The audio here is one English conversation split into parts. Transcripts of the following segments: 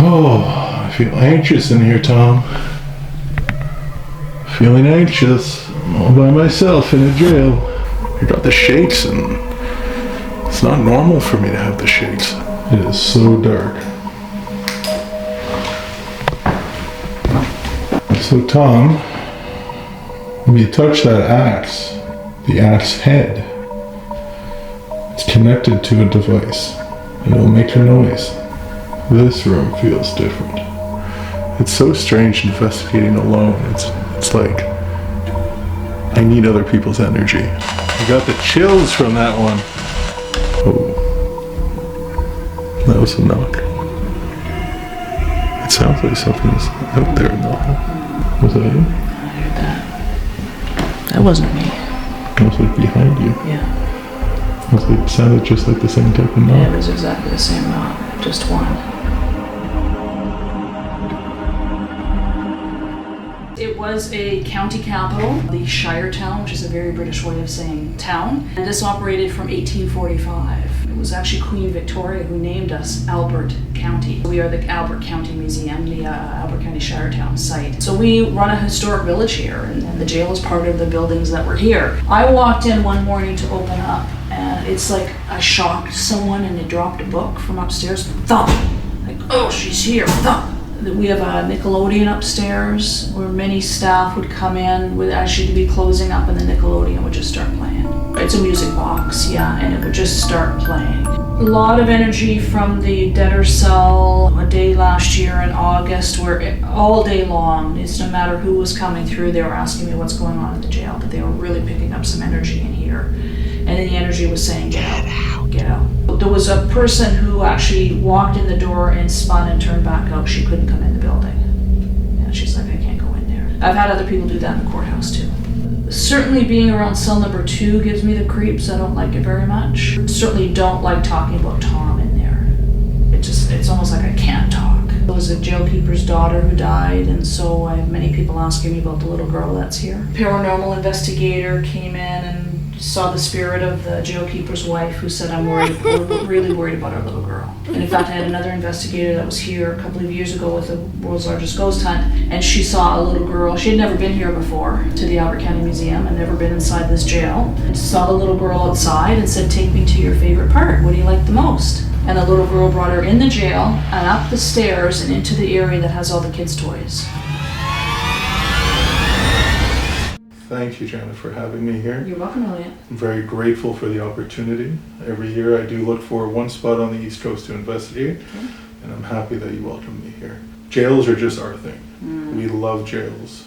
Oh, I feel anxious in here, Tom. Feeling anxious. I'm all by myself in a jail. I got the shakes, and it's not normal for me to have the shakes. It is so dark. So, Tom, when you touch that axe, the axe head, it's connected to a device, and it'll make a noise. This room feels different. It's so strange investigating alone. It's like I need other people's energy. I got the chills from that one. Oh, that was a knock. It sounds like something's out there in the hall. Was that you? I heard that. That wasn't me. It was like behind you. Yeah. It was like, sounded just like the same type of knock. Yeah, it was exactly the same knock, just one. It was a county capital, the Shire town, which is a very British way of saying town. And this operated from 1845. It was actually Queen Victoria who named us Albert County. We are the Albert County Museum, the Albert County Shire town site. So we run a historic village here, and the jail is part of the buildings that were here. I walked in one morning to open up, and it's like I shocked someone and they dropped a book from upstairs. Thump! Like, oh, she's here. Thump! We have a Nickelodeon upstairs where many staff would come in with actually to be closing up, and the Nickelodeon would just start playing. It's a music box, yeah, and it would just start playing. A lot of energy from the debtor cell. A day last year in August where all day long, it's no matter who was coming through, they were asking me what's going on at the jail, but they were really picking up some energy in here. And then the energy was saying, get out, get out. There was a person who actually walked in the door and spun and turned back out. She couldn't come in the building. And she's like, I can't go in there. I've had other people do that in the courthouse too. Certainly being around cell number 2 gives me the creeps. I don't like it very much. Certainly don't like talking about Tom in there. It's almost like I can't talk. There was a jailkeeper's daughter who died, and so I have many people asking me about the little girl that's here. Paranormal investigator came in and saw the spirit of the jailkeeper's wife, who said, we're really worried about our little girl. And in fact, I had another investigator that was here a couple of years ago with the world's largest ghost hunt, and she saw a little girl. She had never been here before to the Albert County Museum and never been inside this jail. And saw the little girl outside and said, take me to your favorite part. What do you like the most? And the little girl brought her in the jail and up the stairs and into the area that has all the kids' toys. Thank you, Janet, for having me here. You're welcome, Elliot. I'm very grateful for the opportunity. Every year I do look for one spot on the East Coast to investigate, and I'm happy that you welcomed me here. Jails are just our thing. We love jails.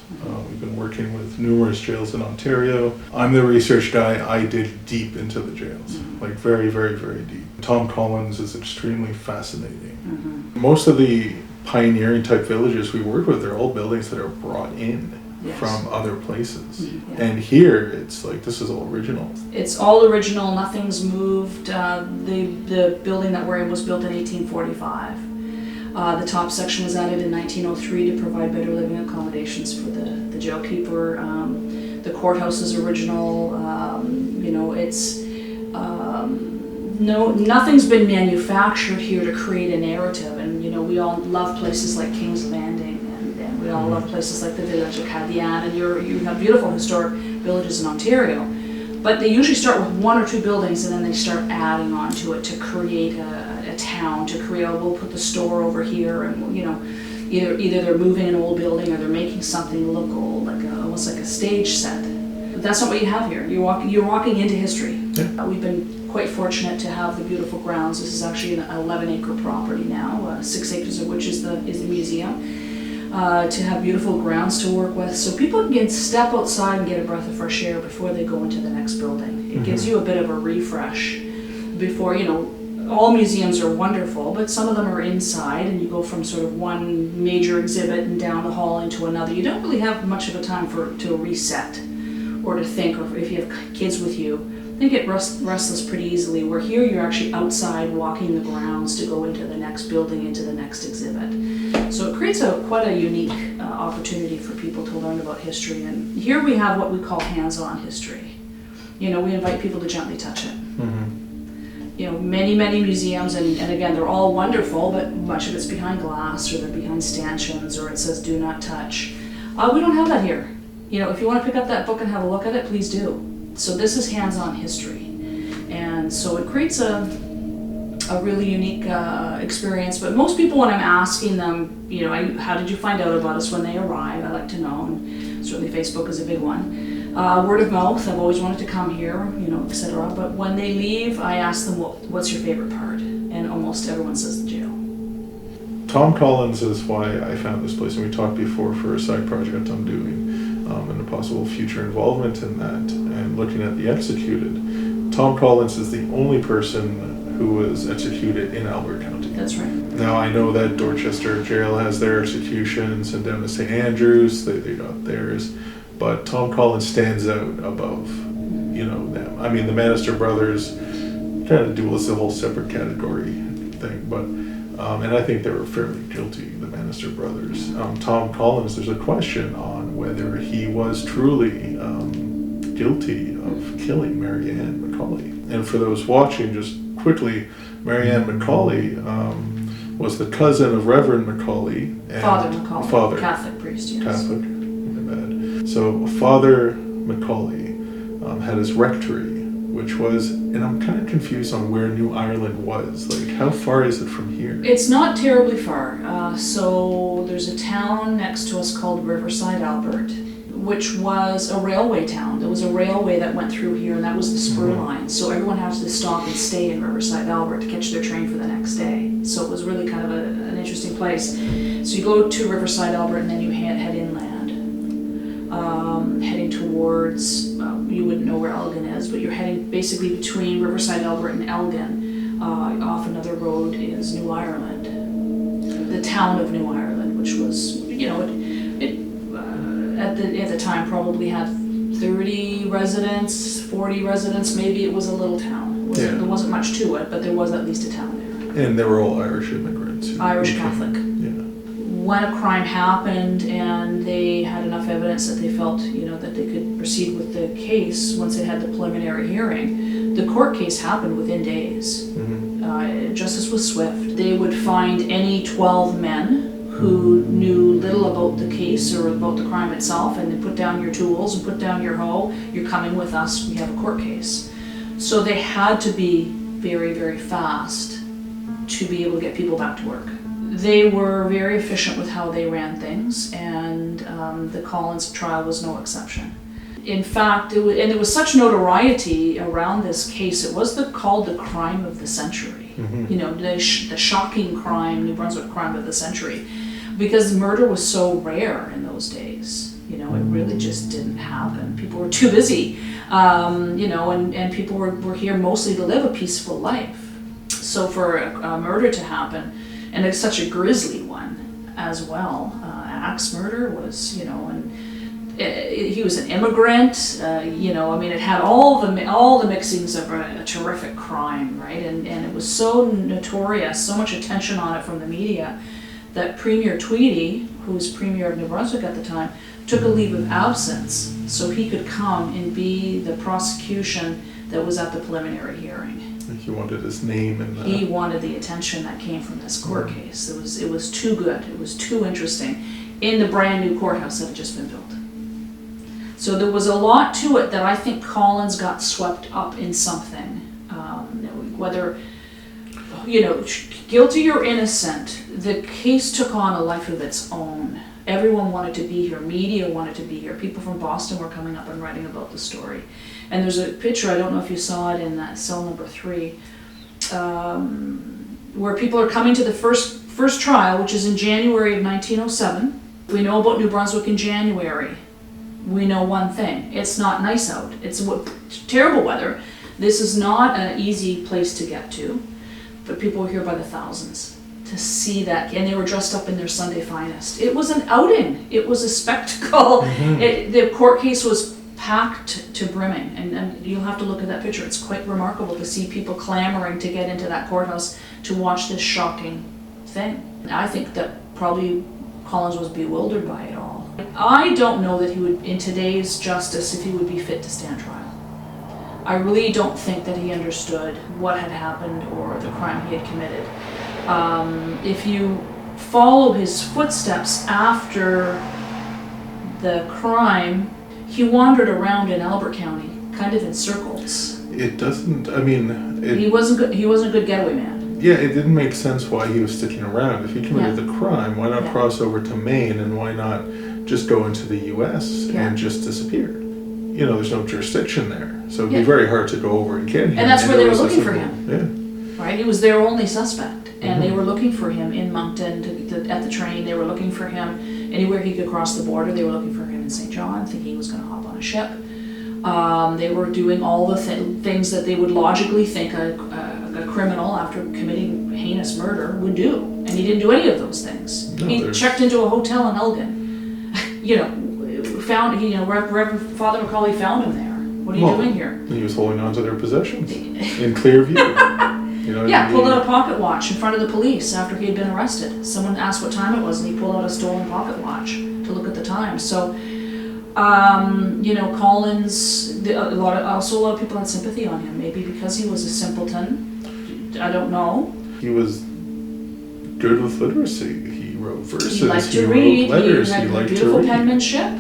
We've been working with numerous jails in Ontario. I'm the research guy. I dig deep into the jails, like very, very, very deep. Tom Collins is extremely fascinating. Most of the pioneering type villages we work with are all buildings that are brought in from other places. And here, it's like, this is all original. It's all original, nothing's moved. The building that we're in was built in 1845. The top section was added in 1903 to provide better living accommodations for the jailkeeper. The courthouse is original. Nothing's been manufactured here to create a narrative. And we all love places like King's Landing, and we all love places like the village of Cadian, and you have beautiful historic villages in Ontario. But they usually start with 1 or 2 buildings, and then they start adding on to it to create a town, to create, we'll put the store over here, and either they're moving an old building or they're making something look old, almost like a stage set. But that's not what you have here. You're walking into history. Yeah. We've been quite fortunate to have the beautiful grounds. This is actually an 11-acre property now, 6 acres of which is the museum. To have beautiful grounds to work with, so people can step outside and get a breath of fresh air before they go into the next building. It gives you a bit of a refresh before, all museums are wonderful, but some of them are inside, and you go from sort of one major exhibit and down the hall into another. You don't really have much of a time to reset or to think, or if you have kids with you, they get restless pretty easily. Where here you're actually outside walking the grounds to go into the next building, into the next exhibit. So it creates quite a unique opportunity for people to learn about history. And here we have what we call hands-on history. We invite people to gently touch it. many, many museums, and again, they're all wonderful, but much of it's behind glass, or they're behind stanchions, or it says do not touch. We don't have that here. If you want to pick up that book and have a look at it, please do. So this is hands-on history. And so it creates a really unique experience. But most people, when I'm asking them, how did you find out about us when they arrive, I like to know, and certainly Facebook is a big one. Word of mouth, I've always wanted to come here, etc. But when they leave, I ask them, what's your favorite part? And almost everyone says the jail. Tom Collins is why I found this place, and we talked before for a side project I'm doing, and a possible future involvement in that, and looking at the executed. Tom Collins is the only person who was executed in Albert County. That's right. Now I know that Dorchester Jail has their executions, and down to St. Andrews they got theirs, but Tom Collins stands out above, them. I mean, the Manister brothers kind of do a whole separate category thing, but and I think they were fairly guilty, the Manister brothers. Tom Collins, there's a question on whether he was truly guilty of killing Mary Ann Macaulay. And for those watching, just quickly, Mary Ann Macaulay was the cousin of Reverend Macaulay. And Father Macaulay. Father. Catholic priest, yes. Catholic, my bad. So Father Macaulay had his rectory, which was, and I'm kind of confused on where New Ireland was. Like, how far is it from here? It's not terribly far. So there's a town next to us called Riverside, Albert, which was a railway town. There was a railway that went through here, and that was the spur line. So everyone had to stop and stay in Riverside, Albert to catch their train for the next day. So it was really kind of an interesting place. So you go to Riverside, Albert, and then you head inland, heading towards, you wouldn't know where Elgin is, but you're heading basically between Riverside, Albert, and Elgin. Off another road is New Ireland, the town of New Ireland, which was, at the time probably had 30 residents, 40 residents, maybe it was a little town. There wasn't much to it, but there was at least a town there. And they were all Irish immigrants. Irish Catholic. Yeah. When a crime happened and they had enough evidence that they felt, that they could proceed with the case, once they had the preliminary hearing, the court case happened within days. Mm-hmm. Justice was swift. They would find any 12 men who knew little about the case or about the crime itself, and they put down your tools and put down your hoe. You're coming with us, we have a court case. So they had to be very, very fast to be able to get people back to work. They were very efficient with how they ran things, and the Collins trial was no exception. In fact, there was such notoriety around this case, it was called the crime of the century. Mm-hmm. The shocking crime, New Brunswick crime of the century, because murder was so rare in those days. It really just didn't happen. People were too busy, and people were here mostly to live a peaceful life. So for a murder to happen, and it's such a grisly one as well, axe murder was, and he was an immigrant, it had all the mixings of a terrific crime, right? And it was so notorious, so much attention on it from the media, that Premier Tweedy, who was Premier of New Brunswick at the time, took a leave of absence so he could come and be the prosecution that was at the preliminary hearing. He wanted his name in that. He wanted the attention that came from this court case. It was too good, it was too interesting, in the brand new courthouse that had just been built. So there was a lot to it that I think Collins got swept up in something. Whether, guilty or innocent, the case took on a life of its own. Everyone wanted to be here. Media wanted to be here. People from Boston were coming up and writing about the story. And there's a picture, I don't know if you saw it in that cell number 3, where people are coming to the first trial, which is in January of 1907. We know about New Brunswick in January. We know one thing: it's not nice out. It's terrible weather. This is not an easy place to get to, but people were here by the thousands to see that, and they were dressed up in their Sunday finest. It was an outing. It was a spectacle. Mm-hmm. The court case was packed to brimming, and you'll have to look at that picture. It's quite remarkable to see people clamoring to get into that courthouse to watch this shocking thing. I think that probably Collins was bewildered by it all. I don't know that he would, in today's justice, if he would be fit to stand trial. I really don't think that he understood what had happened or the crime he had committed. If you follow his footsteps after the crime, he wandered around in Albert County, kind of in circles. It doesn't, I mean... He wasn't a good getaway man. Yeah, it didn't make sense why he was sticking around. If he committed the crime, why not cross over to Maine, and why not just go into the U.S. and just disappear? You know, there's no jurisdiction there, so it'd be very hard to go over and get him. And that's where they were looking for him. Yeah. Right? He was their only suspect, and they were looking for him in Moncton at the train. They were looking for him anywhere he could cross the border. They were looking for him in St. John, thinking he was going to hop on a ship. They were doing all the things that they would logically think a criminal after committing heinous murder would do, and he didn't do any of those things. No, he checked into a hotel in Elgin. Reverend Father Macaulay found him there. What are you doing here? He was holding on to their possessions in clear view. Pulled out a pocket watch in front of the police after he had been arrested. Someone asked what time it was, and he pulled out a stolen pocket watch to look at the time. So, Collins, a lot of people had sympathy on him, maybe because he was a simpleton. I don't know. He was good with literacy. He wrote verses. He liked to read. Wrote letters. He liked beautiful to read. penmanship.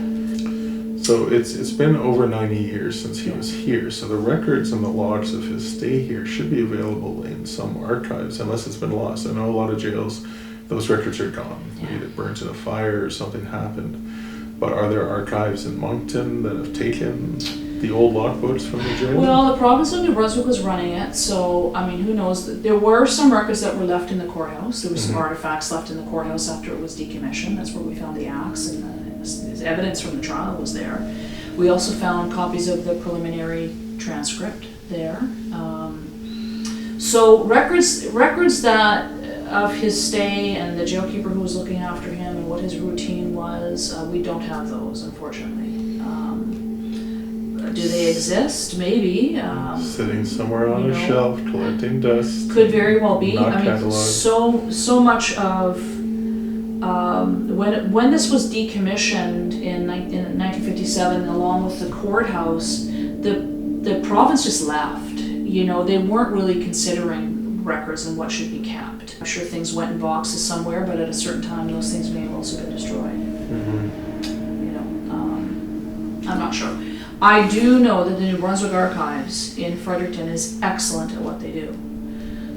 So it's been over 90 years since he was here. So the records and the logs of his stay here should be available in some archives, unless it's been lost. I know a lot of jails, those records are gone. Either burnt in a fire or something happened. But are there archives in Moncton that have taken the old logbooks from the jail? Well, the province of New Brunswick was running it, so, I mean, who knows? There were some records that were left in the courthouse. There were some artifacts left in the courthouse after it was decommissioned. That's where we found the axe, and the evidence from the trial was there. We also found copies of the preliminary transcript there. So records that of his stay and the jailkeeper who was looking after him and what his routine was, we don't have those, unfortunately. Do they exist? Maybe. Sitting somewhere on a shelf, collecting dust. Could very well be. Not I mean, cataloged. so much of when this was decommissioned in 1957, along with the courthouse, the province just left. They weren't really considering records and what should be kept. I'm sure things went in boxes somewhere, but at a certain time, those things may have also been destroyed. I'm not sure. I do know that the New Brunswick Archives in Fredericton is excellent at what they do.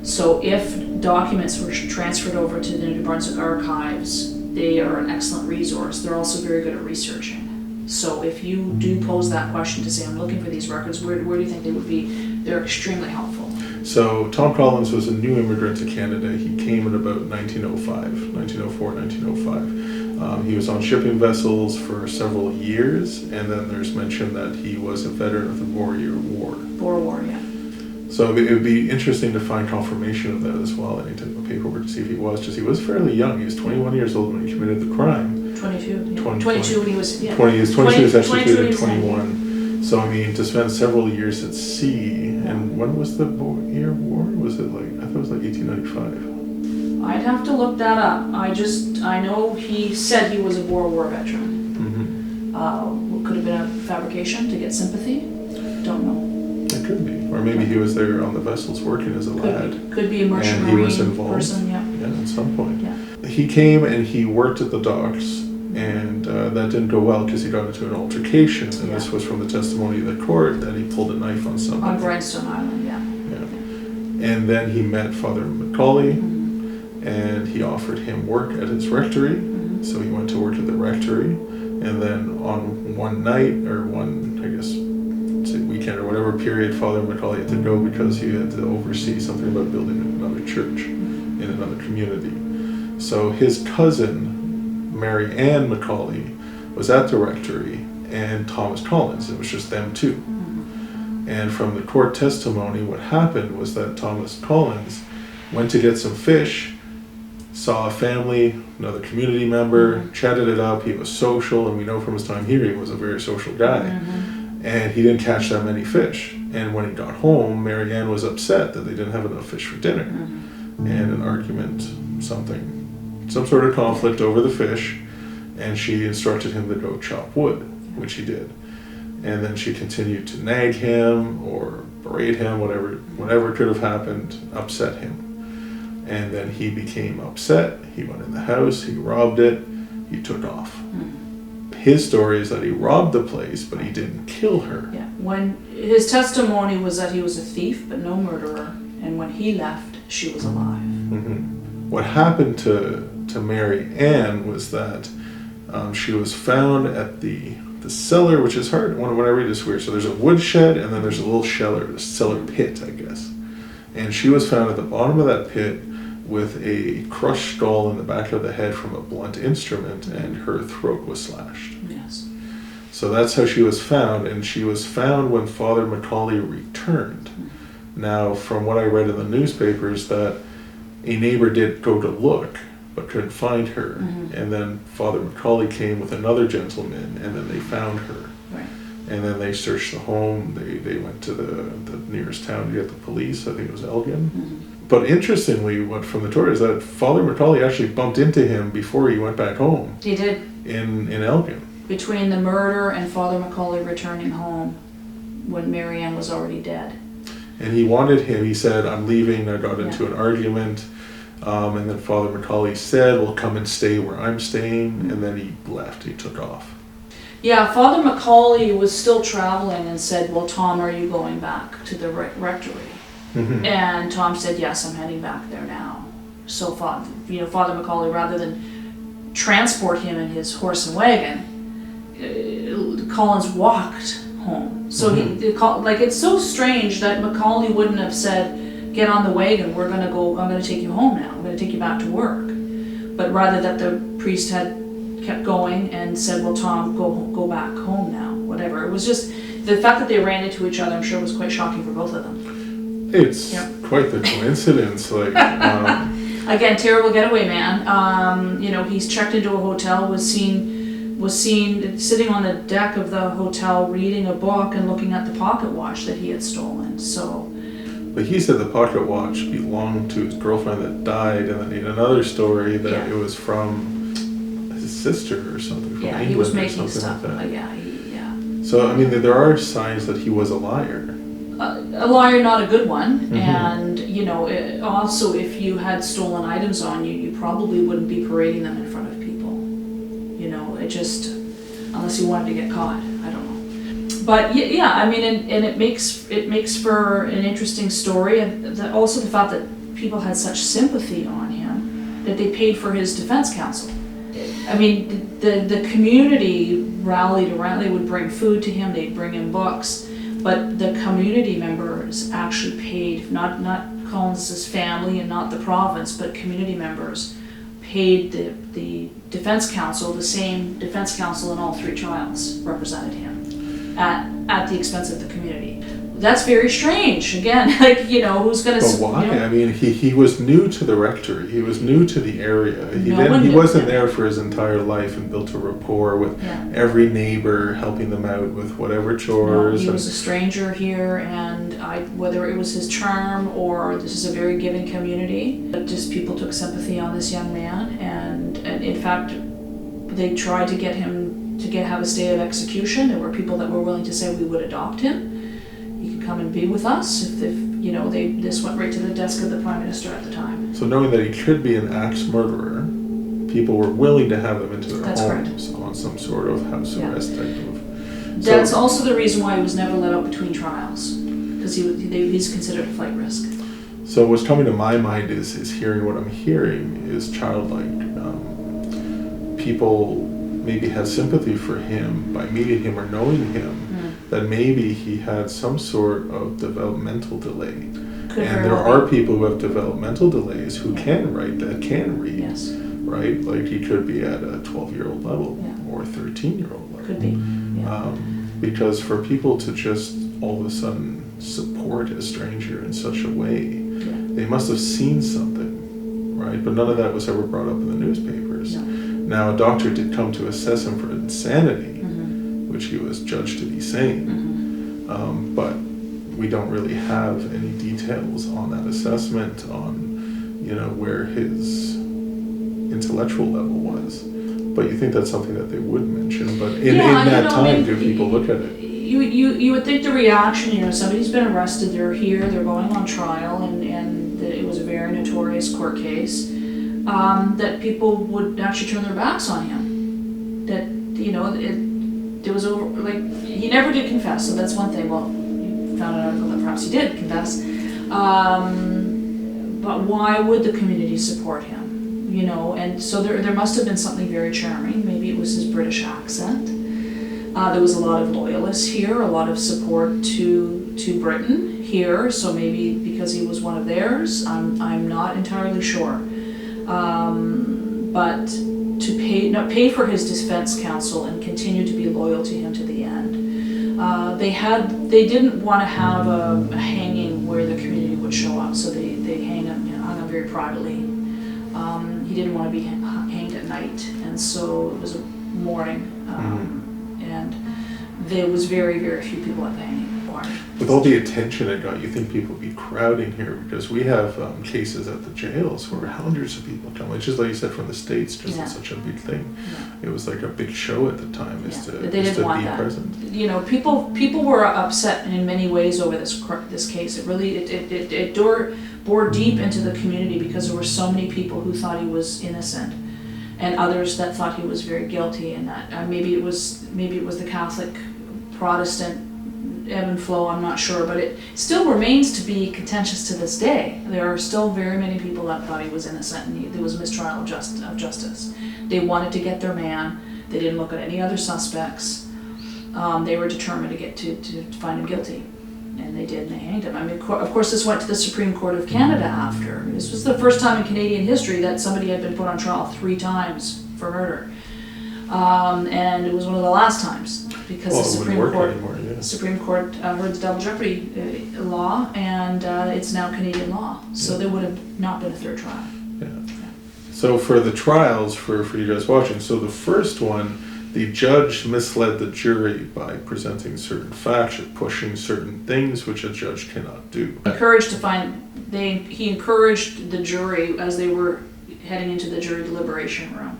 So if documents were transferred over to the New Brunswick Archives, they are an excellent resource. They're also very good at researching. So if you do pose that question to say, I'm looking for these records, where do you think they would be? They're extremely helpful. So Tom Collins was a new immigrant to Canada. He came in about 1904, 1905. He was on shipping vessels for several years, and then there's mention that he was a veteran of the Boer War. Boer War, yeah. So it would be interesting to find confirmation of that as well, any type of paperwork to see if he was, because he was fairly young. He was 21 years old when he committed the crime. 22. 22 when he was, 22 is actually 22 21. So I mean, to spend several years at sea, and when was the Boer War? Was it like, I thought it was like 1895. I'd have to look that up. I know he said he was a Boer War veteran. Could have been a fabrication to get sympathy. Don't know. It could be. Or maybe he was there on the vessels working as a lad. Could be a merchant and he was marine involved. person, yeah. Yeah, at some point. Yeah. He came and he worked at the docks, and that didn't go well because he got into an altercation. And this was from the testimony of the court that he pulled a knife on somebody. On Grindstone Island, yeah. And then he met Father Macaulay, and he offered him work at his rectory. So he went to work at the rectory, and then on one night, or one, I guess, say weekend or whatever period, Father Macaulay had to go because he had to oversee something about building another church in another community. So his cousin, Mary Ann Macaulay, was at the rectory, and Thomas Collins. It was just them two. And from the court testimony, what happened was that Thomas Collins went to get some fish, saw a family, another community member, chatted it up. He was social, and we know from his time here he was a very social guy. And he didn't catch that many fish. And when he got home, Mary Ann was upset that they didn't have enough fish for dinner. And an argument, some sort of conflict over the fish, and she instructed him to go chop wood, which he did. And then she continued to nag him or berate him, whatever could have happened, upset him. And then he became upset. He went in the house, he robbed it, he took off. His story is that he robbed the place, but he didn't kill her. Yeah. When his testimony was that he was a thief, but no murderer, and when he left, she was alive. What happened to Mary Ann was that she was found at the cellar, which is hard. When I read this weird. So there's a woodshed, and then there's a little cellar pit, I guess. And she was found at the bottom of that pit with a crushed skull in the back of the head from a blunt instrument, and her throat was slashed. Yes. So that's how she was found, and she was found when Father Macaulay returned. Now, from what I read in the newspapers, that a neighbor did go to look, but couldn't find her. And then Father Macaulay came with another gentleman, and then they found her. Right. And then they searched the home. They went to the nearest town to get the police. I think it was Elgin. But interestingly, what from the tour is that Father Macaulay actually bumped into him before he went back home. He did. In Elgin. Between the murder and Father Macaulay returning home when Mary Ann was already dead. And he wanted him. He said, "I'm leaving. I got into an argument." And then Father Macaulay said, "Well, come and stay where I'm staying." And then he left. He took off. Yeah, Father Macaulay was still traveling and said, "Well, Tom, are you going back to the rectory?" And Tom said, "Yes, I'm heading back there now." So Father Macaulay, rather than transport him in his horse and wagon, Collins walked home. So it's so strange that Macaulay wouldn't have said, "Get on the wagon, I'm gonna take you home now, I'm gonna take you back to work." But rather that the priest had kept going and said, "Well, Tom, go back home now," whatever. It was just, the fact that they ran into each other, I'm sure was quite shocking for both of them. It's quite the coincidence, Again, terrible getaway man. He's checked into a hotel, was seen sitting on the deck of the hotel reading a book and looking at the pocket watch that he had stolen. So, but he said the pocket watch belonged to his girlfriend that died, and then he had another story that it was from his sister or something. From England, he was making stuff. Like that. So I mean, there are signs that he was a liar. A liar, not a good one. And also, if you had stolen items on you, you probably wouldn't be parading them in front of people. Unless you wanted to get caught. I don't know. But I mean, and it makes for an interesting story, and also the fact that people had such sympathy on him that they paid for his defense counsel. I mean, the community rallied around. They would bring food to him. They'd bring him books. But the community members actually paid, not Collins's family and not the province, but community members paid the defense counsel, the same defense counsel in all three trials represented him at the expense of the community. That's very strange. Again, who's going to... But why? I mean, he was new to the rectory. He was new to the area. He wasn't there for his entire life and built a rapport with every neighbor, helping them out with whatever chores. No, he was a stranger here, and whether it was his charm or this is a very giving community, but just people took sympathy on this young man, and in fact, they tried to get him to have a stay of execution. There were people that were willing to say we would adopt him. He could come and be with us if this went right to the desk of the Prime Minister at the time. So knowing that he could be an axe murderer, people were willing to have him into their homes on some sort of house arrest type of... That's also the reason why he was never let out between trials, because he's considered a flight risk. So what's coming to my mind is hearing what I'm hearing is childlike. People maybe had sympathy for him by meeting him or knowing him, that maybe he had some sort of developmental delay. And there are people who have developmental delays who can write, that can read, right? Like he could be at a 12-year-old level or a 13-year-old level. Could be, because for people to just all of a sudden support a stranger in such a way, they must have seen something, right? But none of that was ever brought up in the newspapers. No. Now, a doctor did come to assess him for insanity, which he was judged to be sane, but we don't really have any details on that assessment, on where his intellectual level was. But you think that's something that they would mention, but in that time, do people look at it? You would think the reaction, somebody's been arrested, they're here, they're going on trial, and it was a very notorious court case, that people would actually turn their backs on him. That, it was over, he never did confess, so that's one thing. Well, you found an article that perhaps he did confess. But why would the community support him? And so there must have been something very charming. Maybe it was his British accent. There was a lot of loyalists here, a lot of support to Britain here, so maybe because he was one of theirs, I'm not entirely sure. But to pay for his defense counsel and continue to be loyal to him to the end. They didn't want to have a hanging where the community would show up, so they hung him very privately. He didn't want to be hanged at night, and so it was a morning. And there was very, very few people at the hanging party. With all the attention it got, you think people would be crowding here, because we have cases at the jails where hundreds of people come. It's just like you said, from the States, just it's such a big thing. Yeah. It was like a big show at the time, is to be present. People were upset in many ways over this case. It really it bore deep into the community, because there were so many people who thought he was innocent, and others that thought he was very guilty, and that maybe it was the Catholic Protestant ebb and flow, I'm not sure, but it still remains to be contentious to this day. There are still very many people that thought he was innocent, and there was mistrial of justice. They wanted to get their man. They didn't look at any other suspects. They were determined to get to find him guilty, and they did, and they hanged him. I mean, of course, this went to the Supreme Court of Canada after. This was the first time in Canadian history that somebody had been put on trial 3 times for murder. And it was one of the last times, because the Supreme Court heard the double jeopardy law, and it's now Canadian law. So there would have not been a third trial. Yeah. So for the trials, for you guys watching, so the first one, the judge misled the jury by presenting certain facts or pushing certain things which a judge cannot do. He encouraged the jury, as they were heading into the jury deliberation room,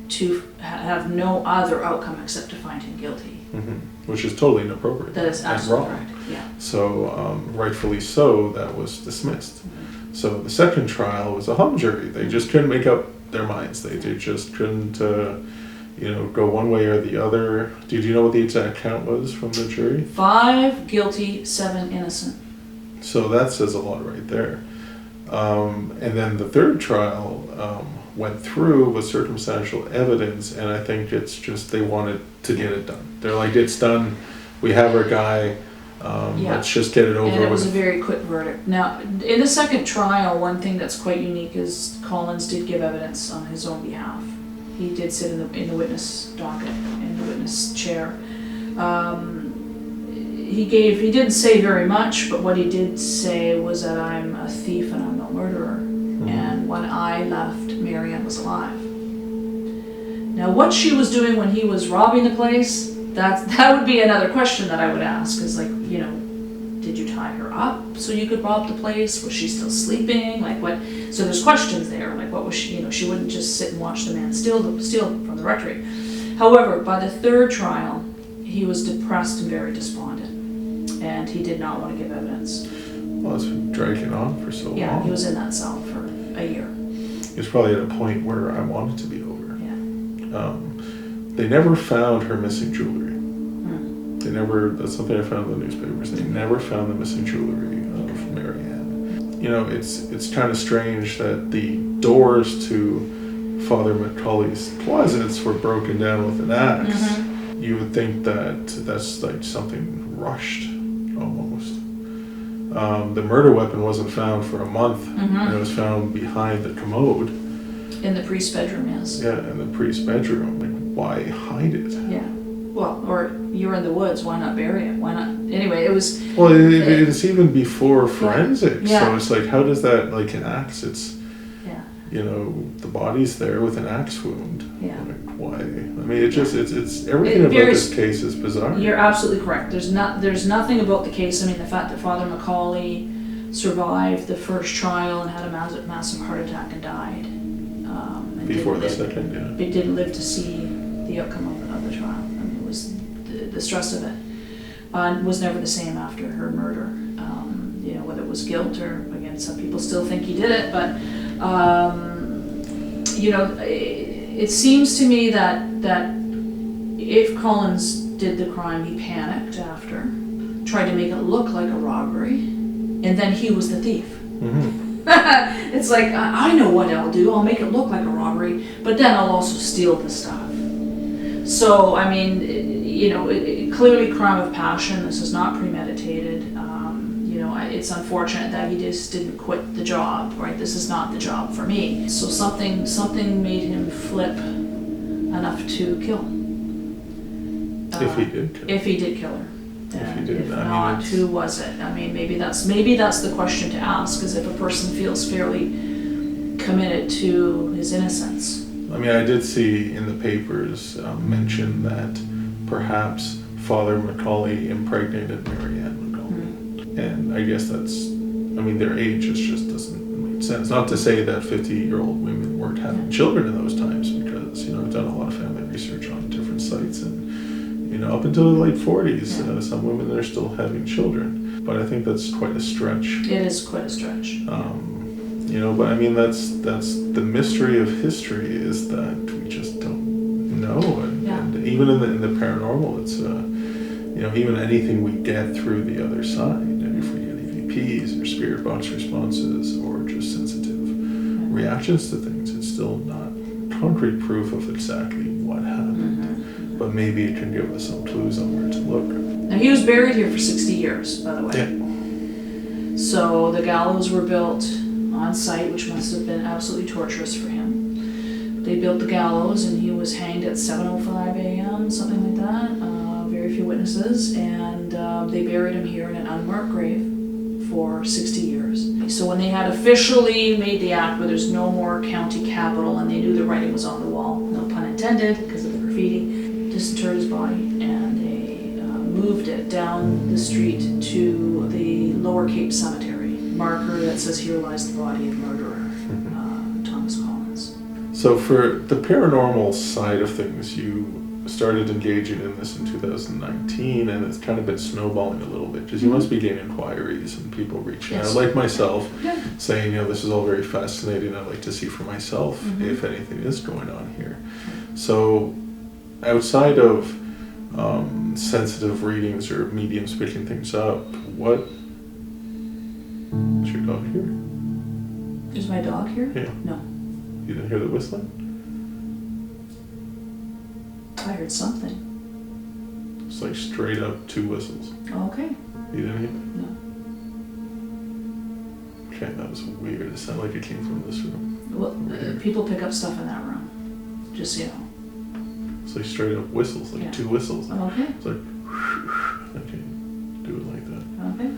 to have no other outcome except to find him guilty. Mm-hmm. Which is totally inappropriate. That is absolutely correct. Yeah. So rightfully so, that was dismissed. Mm-hmm. So the second trial was a hung jury. They just couldn't make up their minds. They just couldn't go one way or the other. Did you know what the exact count was from the jury? 5 guilty, 7 innocent. So that says a lot right there. And then the third trial went through with circumstantial evidence, and I think it's just they wanted to get it done. They're like, it's done. We have our guy. Let's just get it over with. And it was a very quick verdict. Now, in the second trial, one thing that's quite unique is Collins did give evidence on his own behalf. He did sit in the witness docket, in the witness chair. He didn't say very much, but what he did say was that I'm a thief and I'm no murderer. Mm-hmm. And when I left, Marianne was alive. Now, what she was doing when he was robbing the place, that would be another question that I would ask, is did you tie her up so you could rob the place? Was she still sleeping? So there's questions there, what was she, she wouldn't just sit and watch the man steal from the rectory. However, by the third trial, he was depressed and very despondent, and he did not want to give evidence. Well, it's been dragging on for so long. Yeah, he was in that cell for a year. He was probably at a point where I wanted to be over. Yeah. They never found her missing jewelry. That's something I found in the newspapers. They never found the missing jewelry of Marianne. It's kind of strange that the doors to Father Macaulay's closets were broken down with an axe. Mm-hmm. You would think that's like something rushed, almost. The murder weapon wasn't found for a month, and it was found behind the commode. In the priest's bedroom, yes. Yeah, in the priest's bedroom. Why hide it? Yeah. Well, or you're in the woods, why not bury it? Why not? Anyway, it was... Well, it's even before forensics, yeah. So it's like, how does that, like an axe, it's... Yeah. The body's there with an axe wound. Yeah. Why? I mean, it's everything about this case is bizarre. You're absolutely correct. There's nothing about the case. I mean, the fact that Father Macaulay survived the first trial and had a massive heart attack and died. And before the second, yeah. He didn't live to see the outcome of the trial. I mean, it was the stress of it. was never the same after her murder. Whether it was guilt or, again, some people still think he did it, but it seems to me that if Collins did the crime, he panicked after, tried to make it look like a robbery, and then he was the thief. Mm-hmm. It's like, I know what I'll do. I'll make it look like a robbery, but then I'll also steal the stuff. So, I mean, clearly crime of passion. This is not premeditated. It's unfortunate that he just didn't quit the job, right? This is not the job for me. So something made him flip enough to kill. If he did kill her. If he did kill her. If he did, if not, who was it? I mean, maybe that's the question to ask, is if a person feels fairly committed to his innocence. I mean, I did see in the papers mention that perhaps Father Macaulay impregnated Marianne Macaulay. And I guess their age just doesn't make sense. Not to say that 50-year-old women weren't having children in those times, because, I've done a lot of family research on different sites, and, up until the late 40s, some women are still having children. But I think that's quite a stretch. It is quite a stretch. But I mean, that's the mystery of history, is that we just don't know. And even in the paranormal, it's, even anything we get through the other side, if we get EVPs or spirit box responses or just sensitive reactions to things, it's still not concrete proof of exactly what happened. But maybe it can give us some clues on where to look. Now, he was buried here for 60 years, by the way. Yeah. So the gallows were built on site, which must have been absolutely torturous for him. They built the gallows, and he was hanged at 7:05 a.m., something like that. Very few witnesses, and they buried him here in an unmarked grave for 60 years. So when they had officially made the act where there's no more county capital, and they knew the writing was on the wall, no pun intended, because of the graffiti, disinterred his body, and they moved it down the street to the Lower Cape Cemetery, marker that says here lies the body of murderer Thomas Collins. So for the paranormal side of things, you started engaging in this in 2019, and it's kind of been snowballing a little bit, because you must be getting inquiries and people reaching out, like myself, saying, this is all very fascinating. I'd like to see for myself if anything is going on here. So outside of sensitive readings or mediums picking things up, what's your dog here? Is my dog here? Yeah. No. You didn't hear the whistling? I heard something. It's like straight up 2 whistles. Okay. You didn't hear? No. Okay, that was weird. It sounded like it came from this room. Well, people pick up stuff in that room. Just so you know. It's like straight up whistles, like 2 whistles. Okay. It's like, okay, do it like that. Okay.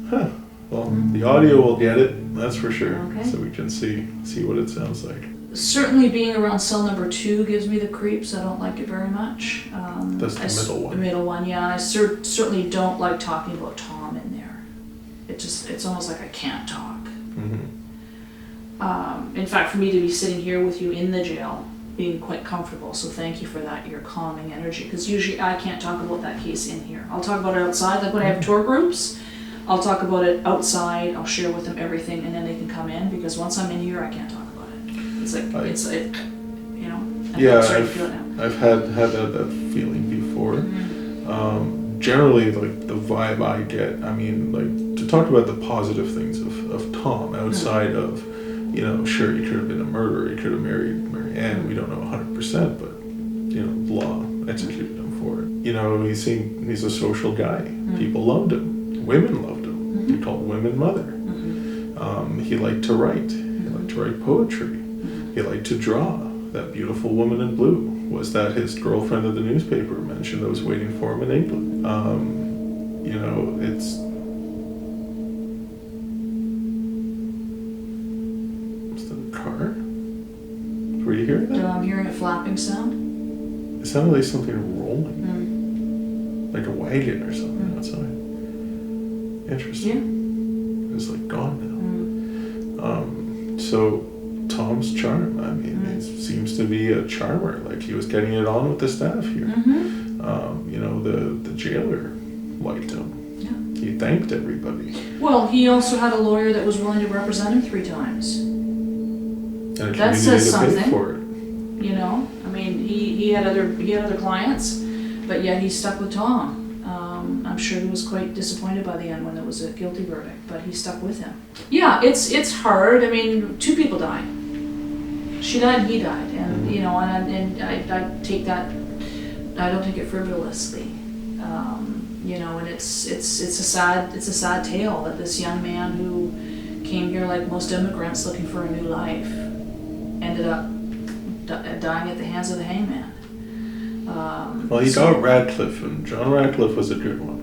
Huh. Well, the audio will get it, that's for sure. Okay. So we can see what it sounds like. Certainly being around cell number 2 gives me the creeps. I don't like it very much. That's the middle one. The middle one, yeah. I certainly don't like talking about Tom in there. It's almost like I can't talk. In fact, for me to be sitting here with you in the jail, being quite comfortable, so thank you for that, your calming energy, because usually I can't talk about that case in here. I'll talk about it outside, like when I have tour groups, I'll talk about it outside, I'll share with them everything, and then they can come in, because once I'm in here, I can't talk about it. It's like, I'm starting to feel it now. I've had that feeling before. Generally, like, the vibe I get, I mean, like, to talk about the positive things of Tom, outside of, sure, he could have been a murderer, he could have married Marianne, we don't know 100%, but, law executed him for it. He's a social guy. People loved him. Women loved him. He called women mother. He liked to write. He liked to write poetry. He liked to draw. That beautiful woman in blue. Was that his girlfriend of the newspaper mentioned that was waiting for him in England? It's... Is that a car? Were you hearing that? No, I'm hearing a flapping sound. It sounded like something rolling. Like a wagon or something outside. Interesting. Yeah. It's like gone now. So Tom's charm, I mean, he seems to be a charmer. Like, he was getting it on with the staff here. The jailer liked him. Yeah. He thanked everybody. Well, he also had a lawyer that was willing to represent him 3 times. And a That community says to pay something. for it. You know, I mean, he had other clients, but yet he stuck with Tom. I'm sure he was quite disappointed by the end when there was a guilty verdict, but he stuck with him. Yeah, it's hard. I mean, 2 people died. She died and he died, and you know, and I take that. I don't take it frivolously. You know, and it's a sad tale that this young man who came here like most immigrants looking for a new life ended up dying at the hands of the hangman. Well, he got Radcliffe, and John Radcliffe was a good one.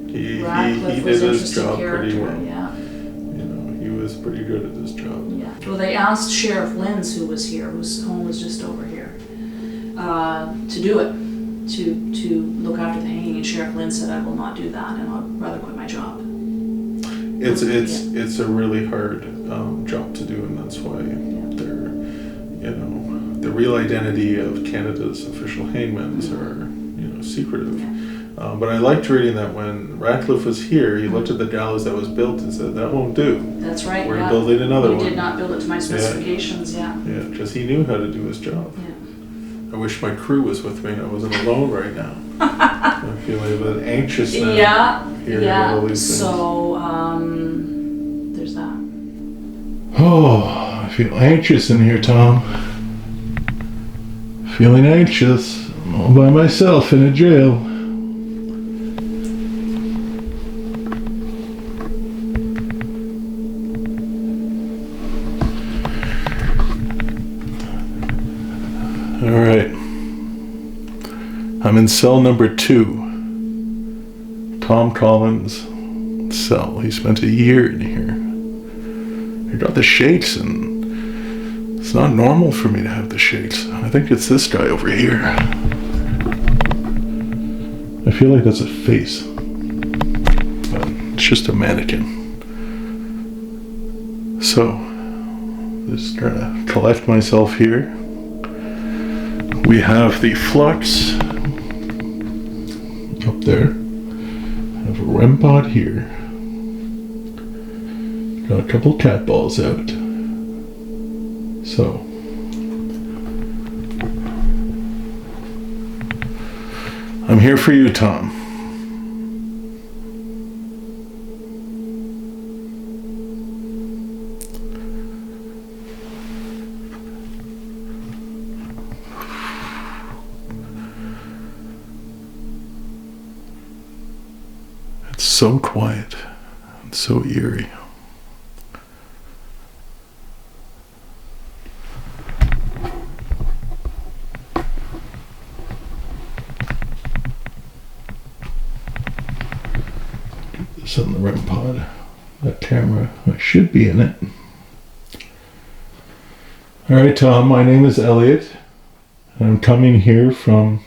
He did his job pretty well. Yeah. You know, he was pretty good at his job. Yeah. Well, they asked Sheriff Linz, who was here, whose home was just over here, to do it, to look after the hanging. And Sheriff Linz said, "I will not do that, and I'd rather quit my job." It's a really hard job to do, and that's why they're, you know, the real identity of Canada's official hangmans are, you know, secretive. But I liked reading that when Radcliffe was here, he looked at the gallows that was built and said, "That won't do. That's right. We're building another one." He did not build it to my specifications. Yeah. Yeah, because he knew how to do his job. Yeah. I wish my crew was with me and I wasn't alone right now. I feel a bit anxious now. Yeah. All these things. So there's that. Oh, I feel anxious in here, Tom. Feeling anxious. I'm all by myself in a jail. All right. I'm in cell number 2. Tom Collins' cell. He spent a year in here. I got the shakes, and it's not normal for me to have the shakes. I think it's this guy over here. I feel like that's a face, but it's just a mannequin. So, just trying to collect myself here. We have the flux up there. I have a REM pod here. Got a couple cat balls out. So, I'm here for you, Tom. It's so quiet and so eerie. This on the REM pod. That camera, I should be in it. Alright, Tom, my name is Elliot. I'm coming here from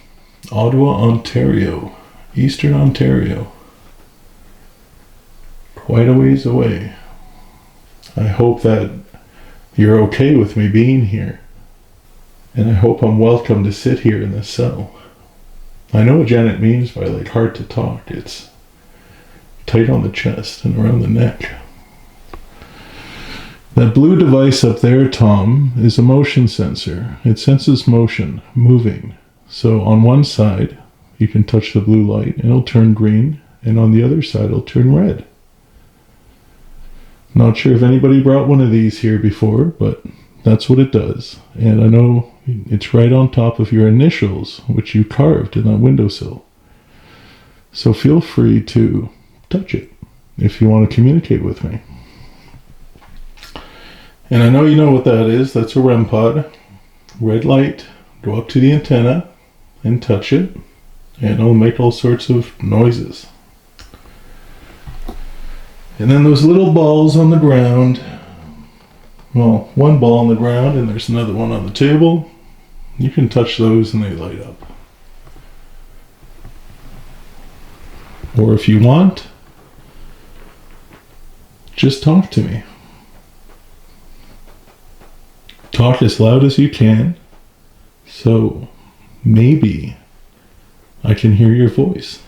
Ottawa, Ontario, Eastern Ontario. Quite a ways away. I hope that you're okay with me being here. And I hope I'm welcome to sit here in this cell. I know what Janet means by like hard to talk. It's tight on the chest and around the neck. That blue device up there, Tom, is a motion sensor. It senses motion, moving. So on one side, you can touch the blue light and it'll turn green, and on the other side it'll turn red. Not sure if anybody brought one of these here before, but that's what it does. And I know it's right on top of your initials, which you carved in that windowsill. So feel free to touch it if you want to communicate with me. And I know you know what that is. That's a REM pod. Red light, go up to the antenna and touch it, and it'll make all sorts of noises. And then those little balls on the ground, well, one ball on the ground and there's another one on the table. You can touch those and they light up. Or if you want, just talk to me. Talk as loud as you can, so maybe I can hear your voice.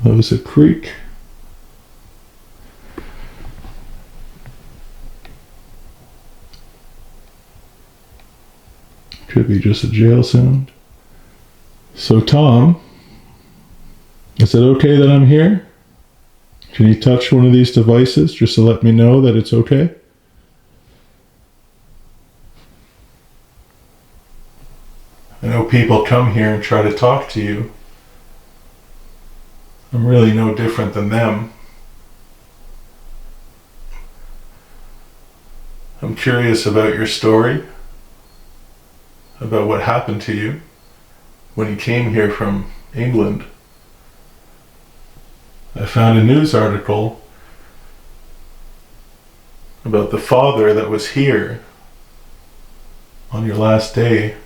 That was a creak. Could be just a jail sound. So Tom, is it okay that I'm here? Can you touch one of these devices just to let me know that it's okay? I know people come here and try to talk to you. I'm really no different than them. I'm curious about your story, about what happened to you when you came here from England. I found a news article about the father that was here on your last day.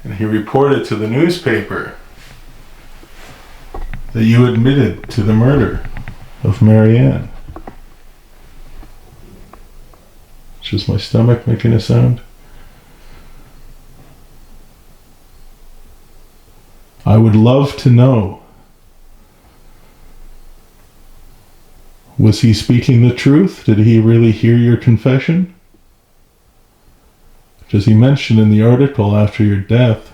And he reported to the newspaper that you admitted to the murder of Marianne. It's just my stomach making a sound. I would love to know, was he speaking the truth? Did he really hear your confession? Because he mentioned in the article after your death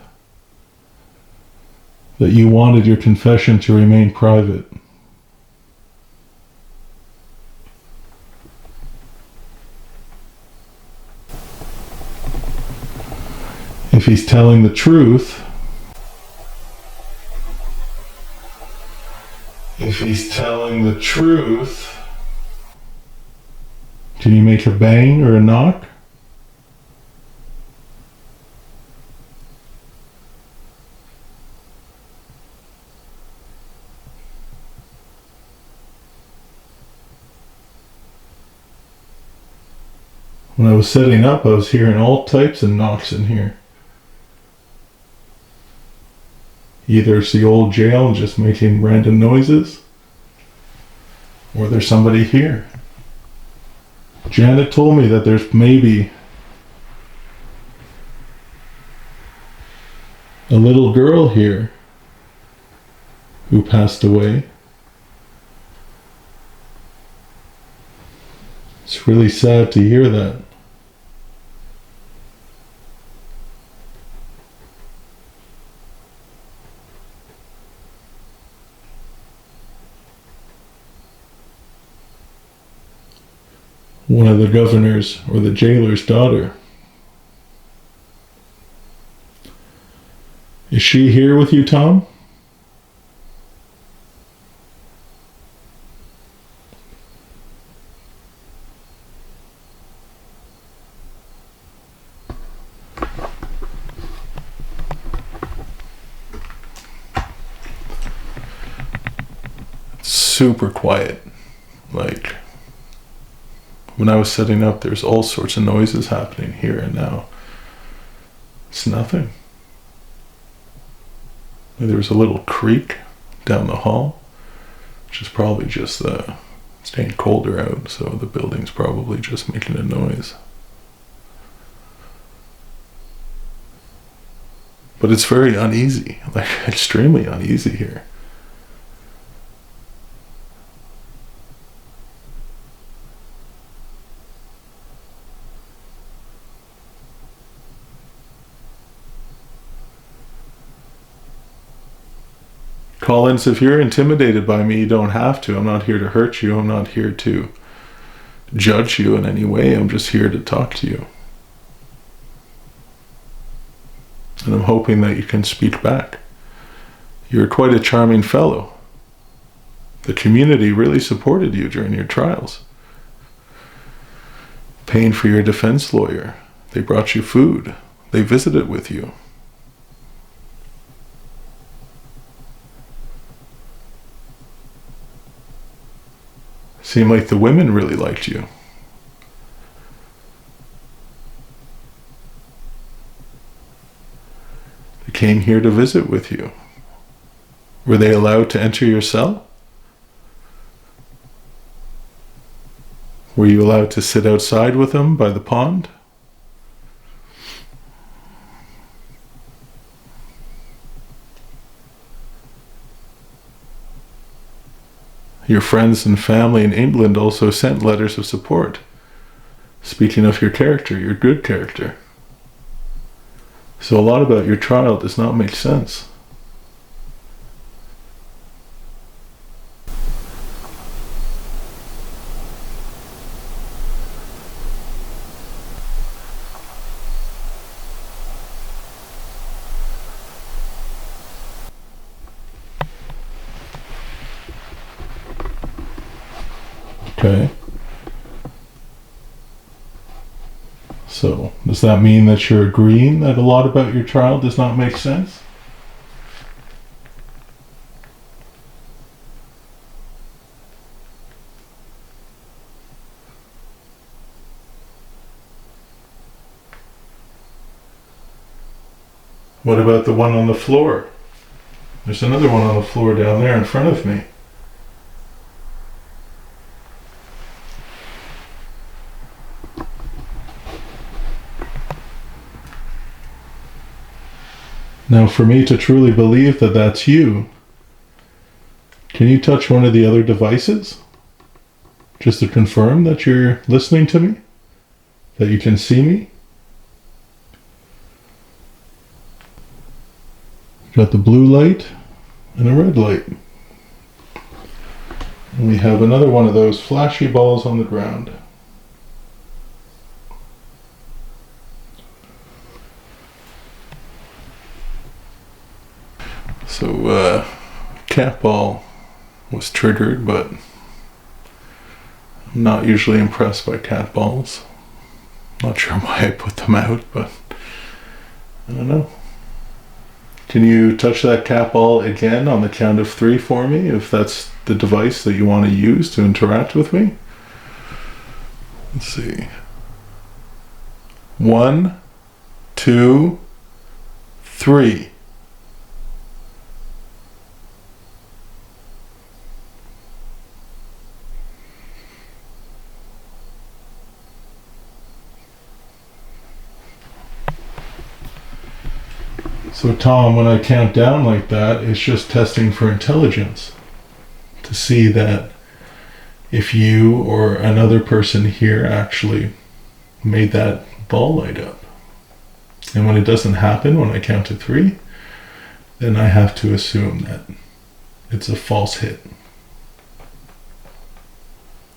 that you wanted your confession to remain private. If he's telling the truth, can you make a bang or a knock? When I was setting up, I was hearing all types of knocks in here. Either it's the old jail just making random noises, or there's somebody here. Janet told me that there's maybe a little girl here who passed away. It's really sad to hear that. One of the governors or the jailer's daughter. Is she here with you, Tom? Super quiet. Like, when I was setting up, there's all sorts of noises happening here and now. It's nothing. There was a little creak down the hall, which is probably just it's getting colder out, so the building's probably just making a noise. But it's very uneasy, like extremely uneasy here. Collins, if you're intimidated by me, you don't have to. I'm not here to hurt you. I'm not here to judge you in any way. I'm just here to talk to you. And I'm hoping that you can speak back. You're quite a charming fellow. The community really supported you during your trials. Paying for your defense lawyer. They brought you food. They visited with you. Seemed like the women really liked you. They came here to visit with you. Were they allowed to enter your cell? Were you allowed to sit outside with them by the pond? Your friends and family in England also sent letters of support, speaking of your character, your good character. So a lot about your trial does not make sense. Okay. So, does that mean that you're agreeing that a lot about your trial does not make sense? What about the one on the floor? There's another one on the floor down there in front of me. Now, for me to truly believe that that's you, can you touch one of the other devices? Just to confirm that you're listening to me? That you can see me? Got the blue light and a red light. And we have another one of those flashy balls on the ground. So, cat ball was triggered, but I'm not usually impressed by cat balls. Not sure why I put them out, but I don't know. Can you touch that cat ball again on the count of 3 for me, if that's the device that you want to use to interact with me? Let's see. 1, 2, 3. So Tom, when I count down like that, it's just testing for intelligence to see that if you or another person here actually made that ball light up. And when it doesn't happen, when I count to 3, then I have to assume that it's a false hit.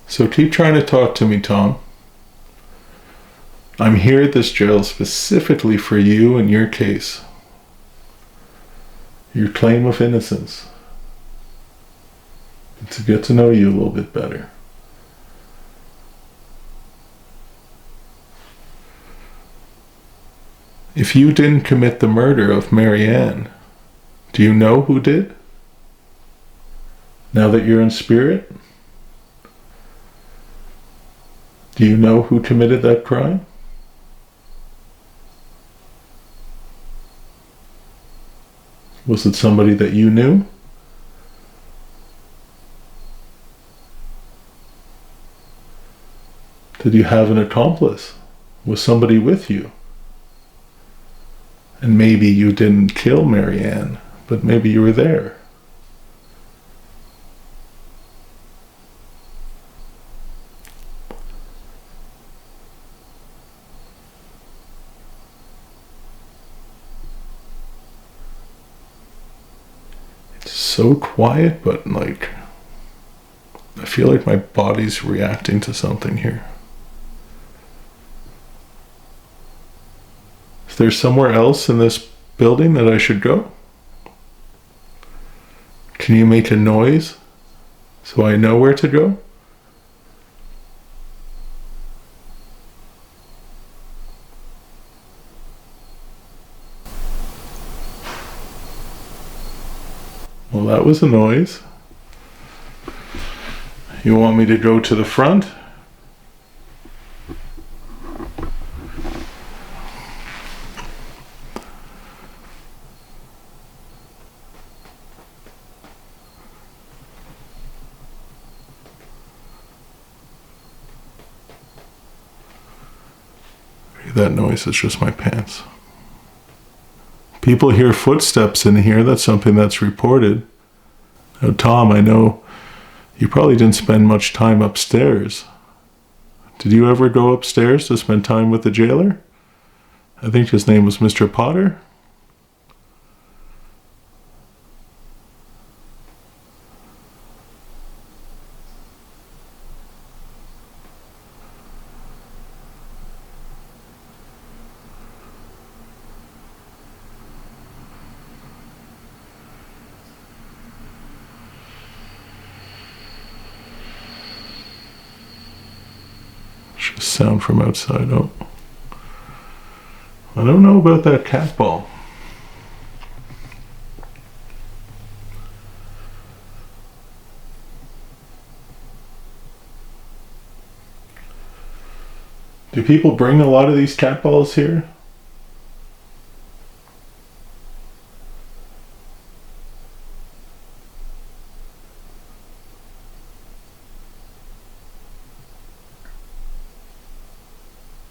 So keep trying to talk to me, Tom. I'm here at this jail specifically for you and your case. Your claim of innocence. And to get to know you a little bit better. If you didn't commit the murder of Marianne, do you know who did? Now that you're in spirit? Do you know who committed that crime? Was it somebody that you knew? Did you have an accomplice? Was somebody with you? And maybe you didn't kill Marianne, but maybe you were there. So quiet, but like I feel like my body's reacting to something here. Is there somewhere else in this building that I should go? Can you make a noise so I know where to go? Well, that was a noise. You want me to go to the front? That noise is just my pants. People hear footsteps in here. That's something that's reported. Now, Tom, I know You probably didn't spend much time upstairs. Did you ever go upstairs to spend time with the jailer? I think his name was Mr. Potter. Just sound from outside. Oh, I don't know about that cat ball. Do people bring a lot of these cat balls here?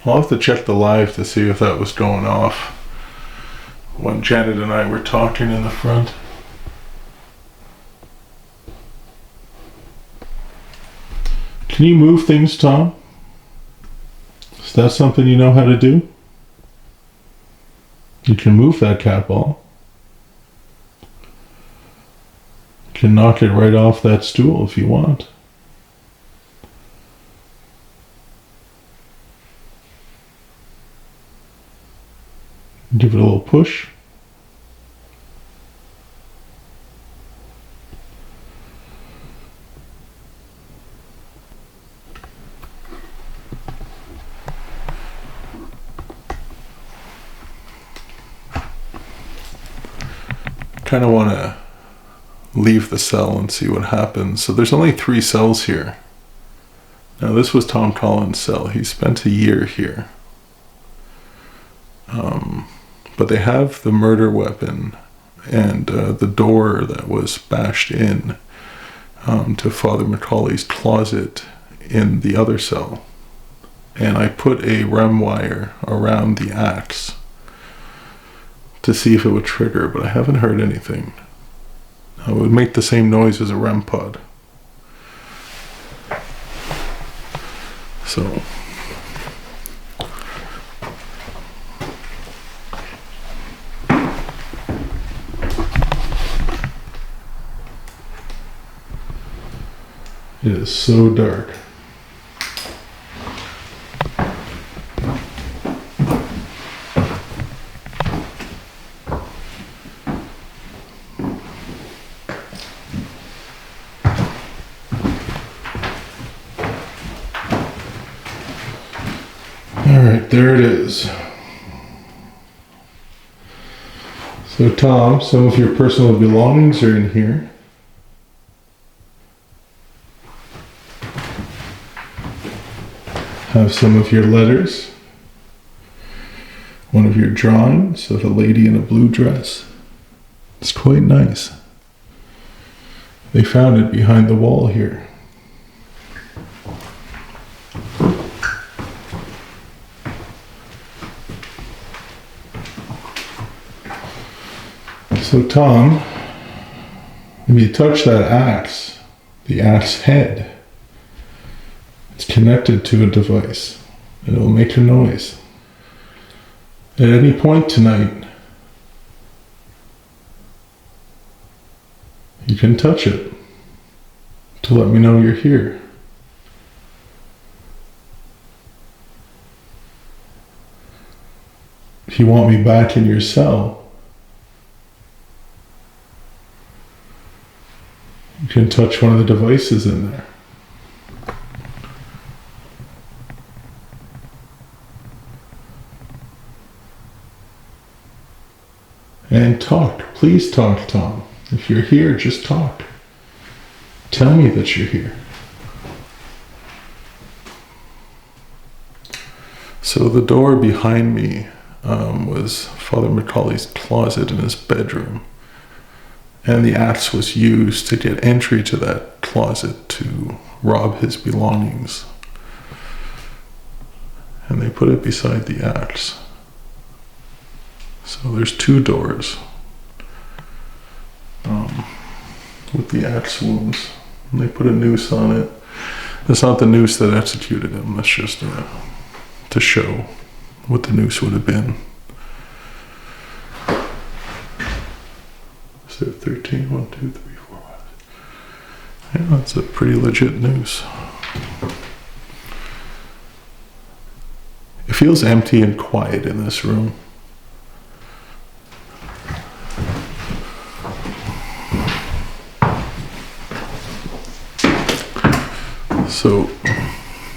I'll have to check the live to see if that was going off when Janet and I were talking in the front. Can you move things, Tom? Is that something you know how to do? You can move that cat ball. You can knock it right off that stool if you want. Give it a little push. Kind of want to leave the cell and see what happens. So there's only 3 cells here. Now this was Tom Collins' cell. He spent a year here. But they have the murder weapon and the door that was bashed in to Father Macaulay's closet in the other cell. And I put a REM wire around the axe to see if it would trigger, but I haven't heard anything. It would make the same noise as a REM pod. So it is so dark. Alright, there it is. So Tom, some of your personal belongings are in here. Have some of your letters, one of your drawings of a lady in a blue dress. It's quite nice. They found it behind the wall here. So Tom, if you touch that axe, the axe head, it's connected to a device and it will make a noise. At any point tonight, you can touch it to let me know you're here. If you want me back in your cell, you can touch one of the devices in there. And talk. Please talk, Tom. If you're here, just talk. Tell me that you're here. So the door behind me was Father Macaulay's closet in his bedroom. And the axe was used to get entry to that closet to rob his belongings. And they put it beside the axe. So there's 2 doors with the axe wounds And they put a noose on it. It's not the noose that executed him. That's just to show what the noose would have been. Is there 13? 1, 2, 3, 4, 5. Yeah, that's a pretty legit noose. It feels empty and quiet in this room. So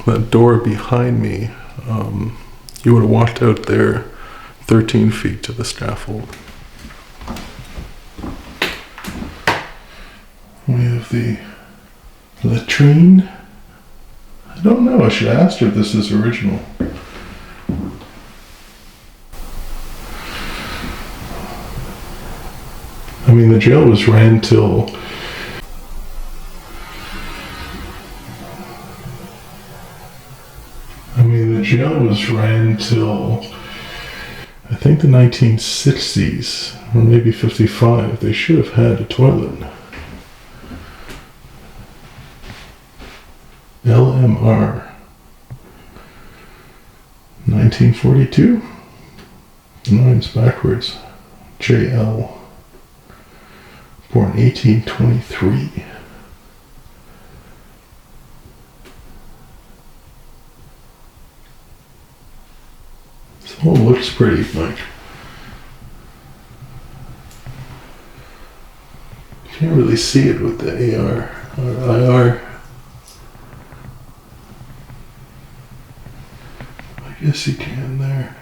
that door behind me, you would have walked out there 13 feet to the scaffold. We have the latrine. I don't know, I should ask you if this is original. I mean, the jail was ran till I think the 1960s, or maybe 55. They should have had a toilet. LMR 1942. The nine's backwards. JL born 1823. Oh, looks pretty, Mike. You can't really see it with the AR or IR. I guess you can there.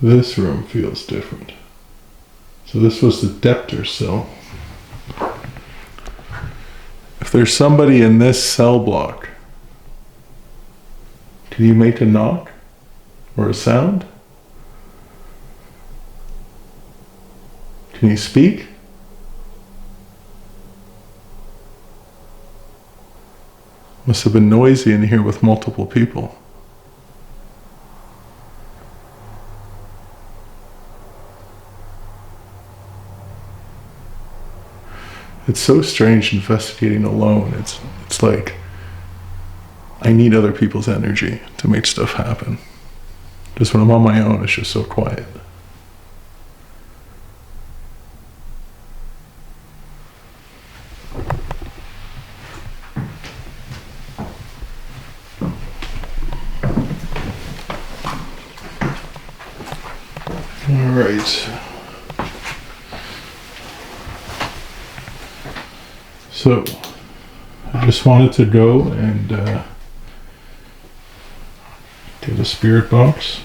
This room feels different. So this was the debtor cell. If there's somebody in this cell block, can you make a knock or a sound? Can you speak? Must have been noisy in here with multiple people. It's so strange investigating alone. It's like I need other people's energy to make stuff happen. Just when I'm on my own, it's just so quiet. All right. So, I just wanted to go and get a spirit box.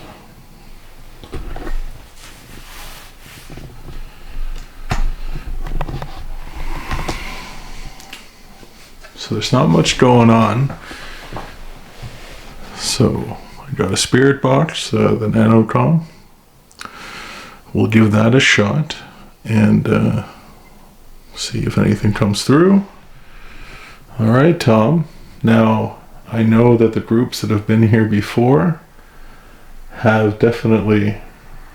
So there's not much going on. So I got a spirit box, the nanocom. We'll give that a shot and see if anything comes through. All right, Tom. Now, I know that the groups that have been here before have definitely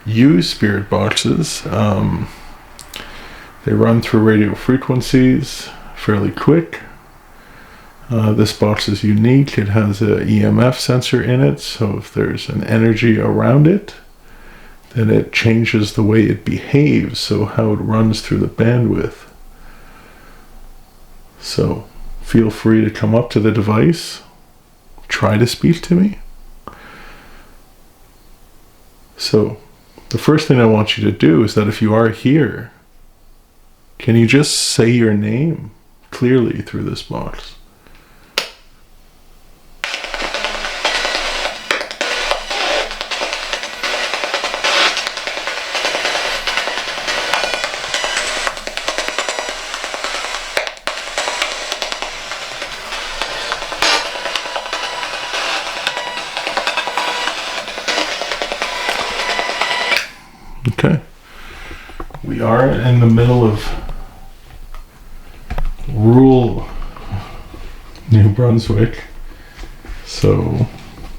used spirit boxes. They run through radio frequencies fairly quick. This box is unique. It has an EMF sensor in it, so if there's an energy around it, then it changes the way it behaves, so how it runs through the bandwidth. So feel free to come up to the device, try to speak to me. So the first thing I want you to do is that if you are here, can you just say your name clearly through this box? Okay. We are in the middle of rural New Brunswick, so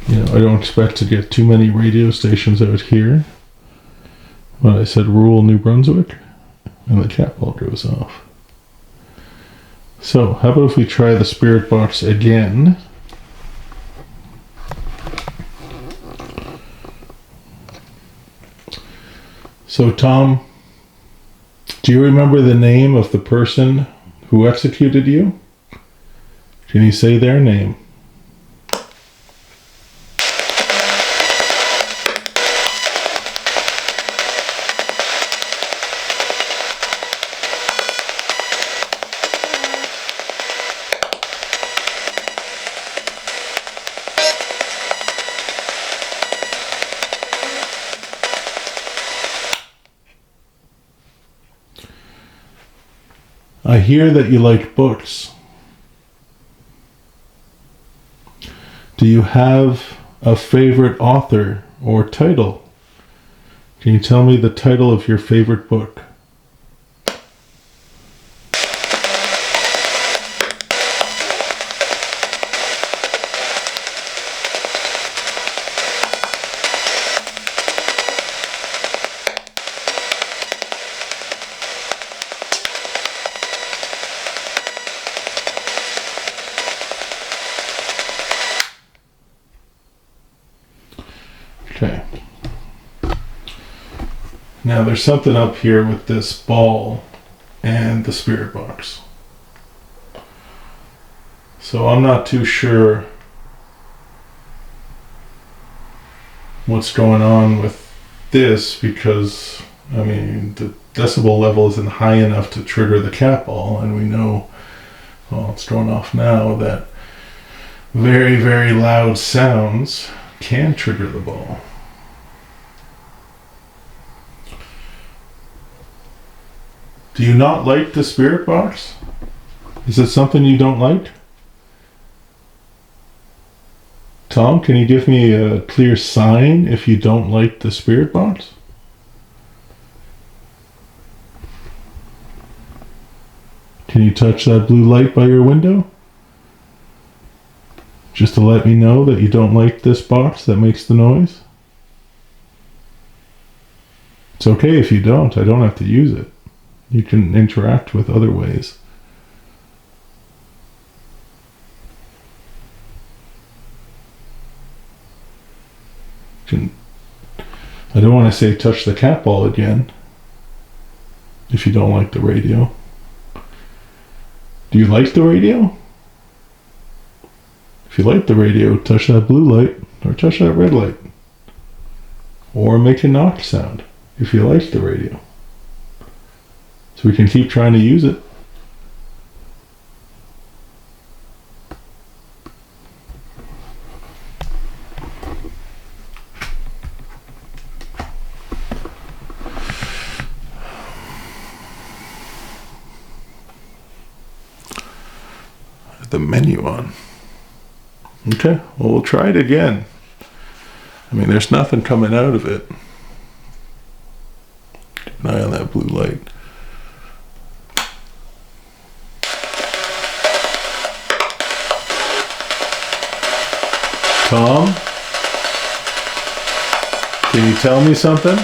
I don't expect to get too many radio stations out here. But I said rural New Brunswick, and the cat ball goes off. So, how about if we try the spirit box again? So, Tom, do you remember the name of the person who executed you? Can you say their name? I hear that you like books. Do you have a favorite author or title? Can you tell me the title of your favorite book? Okay. Now there's something up here with this ball and the spirit box. So I'm not too sure what's going on with this because, the decibel level isn't high enough to trigger the cat ball, and we know, well, it's going off now, that very, very loud sounds can trigger the ball. Do you not like the spirit box? Is it something you don't like? Tom, can you give me a clear sign if you don't like the spirit box? Can you touch that blue light by your window? Just to let me know that you don't like this box that makes the noise? It's okay if you don't. I don't have to use it. You can interact with other ways. I don't want to say touch the cat ball again if you don't like the radio. Do you like the radio? If you like the radio, touch that blue light or touch that red light. Or make a knock sound if you like the radio. So we can keep trying to use it. The menu on. Okay, well, we'll try it again. There's nothing coming out of it. Keep an eye on that blue light. Tom? Can you tell me something?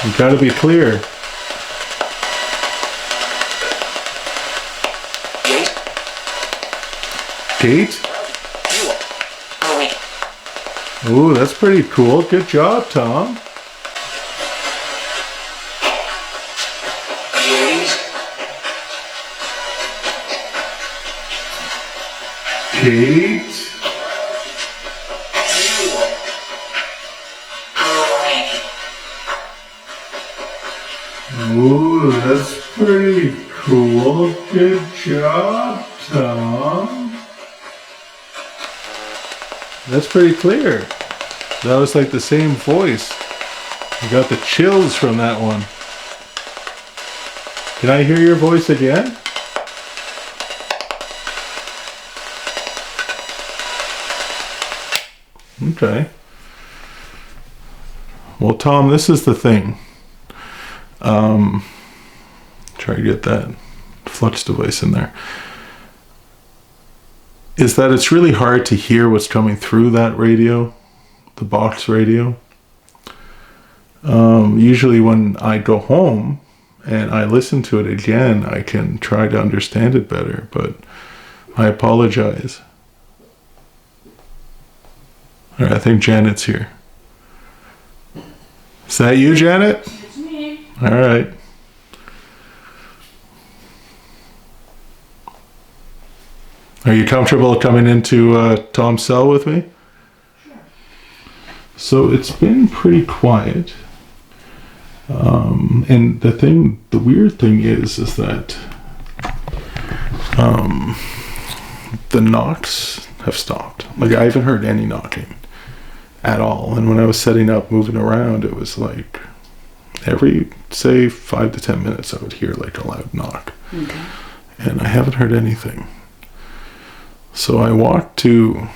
You gotta be clear. Gate? Ooh, that's pretty cool. Good job, Tom. Gate? Ooh, that's pretty cool. Good job, Tom. That's pretty clear. That was like the same voice. I got the chills from that one. Can I hear your voice again? Okay. Well, Tom, this is the thing. Try to get that flux device in there. Is that it's really hard to hear what's coming through that radio, the box radio. Usually when I go home and I listen to it again, I can try to understand it better, but I apologize. All right, I think Janet's here. Is that you, Janet? It's me. All right. Are you comfortable coming into Tom's cell with me? Sure. So it's been pretty quiet. And the weird thing is that the knocks have stopped. Like, I haven't heard any knocking at all. And when I was setting up, moving around, it was like every, say, 5 to 10 minutes, I would hear like a loud knock. Okay. And I haven't heard anything. So I walked to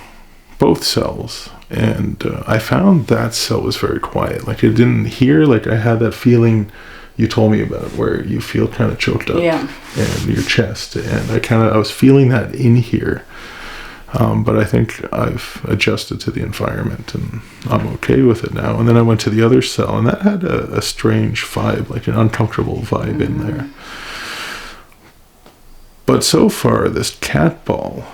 both cells, and I found that cell was very quiet. Like, it didn't hear, like I had that feeling you told me about where you feel kind of choked up in your chest. And I was feeling that in here. But I think I've adjusted to the environment and I'm okay with it now. And then I went to the other cell, and that had a strange vibe, like an uncomfortable vibe in there. But so far, this cat ball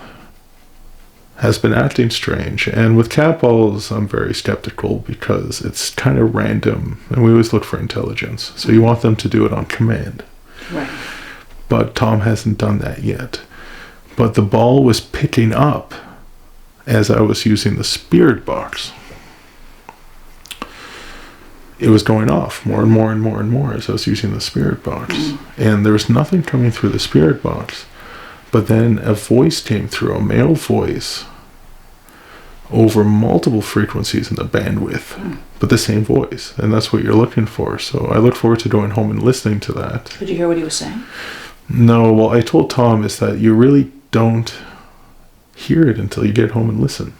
has been acting strange. And with cat balls, I'm very skeptical because it's kind of random, and we always look for intelligence. So you want them to do it on command. Right. But Tom hasn't done that yet. But the ball was picking up as I was using the spirit box. It was going off more and more and more and more as I was using the spirit box. And there was nothing coming through the spirit box. But then a voice came through, a male voice, over multiple frequencies in the bandwidth, but the same voice. And that's what you're looking for. So I look forward to going home and listening to that. Did you hear what he was saying? No, well, I told Tom is that you really don't hear it until you get home and listen.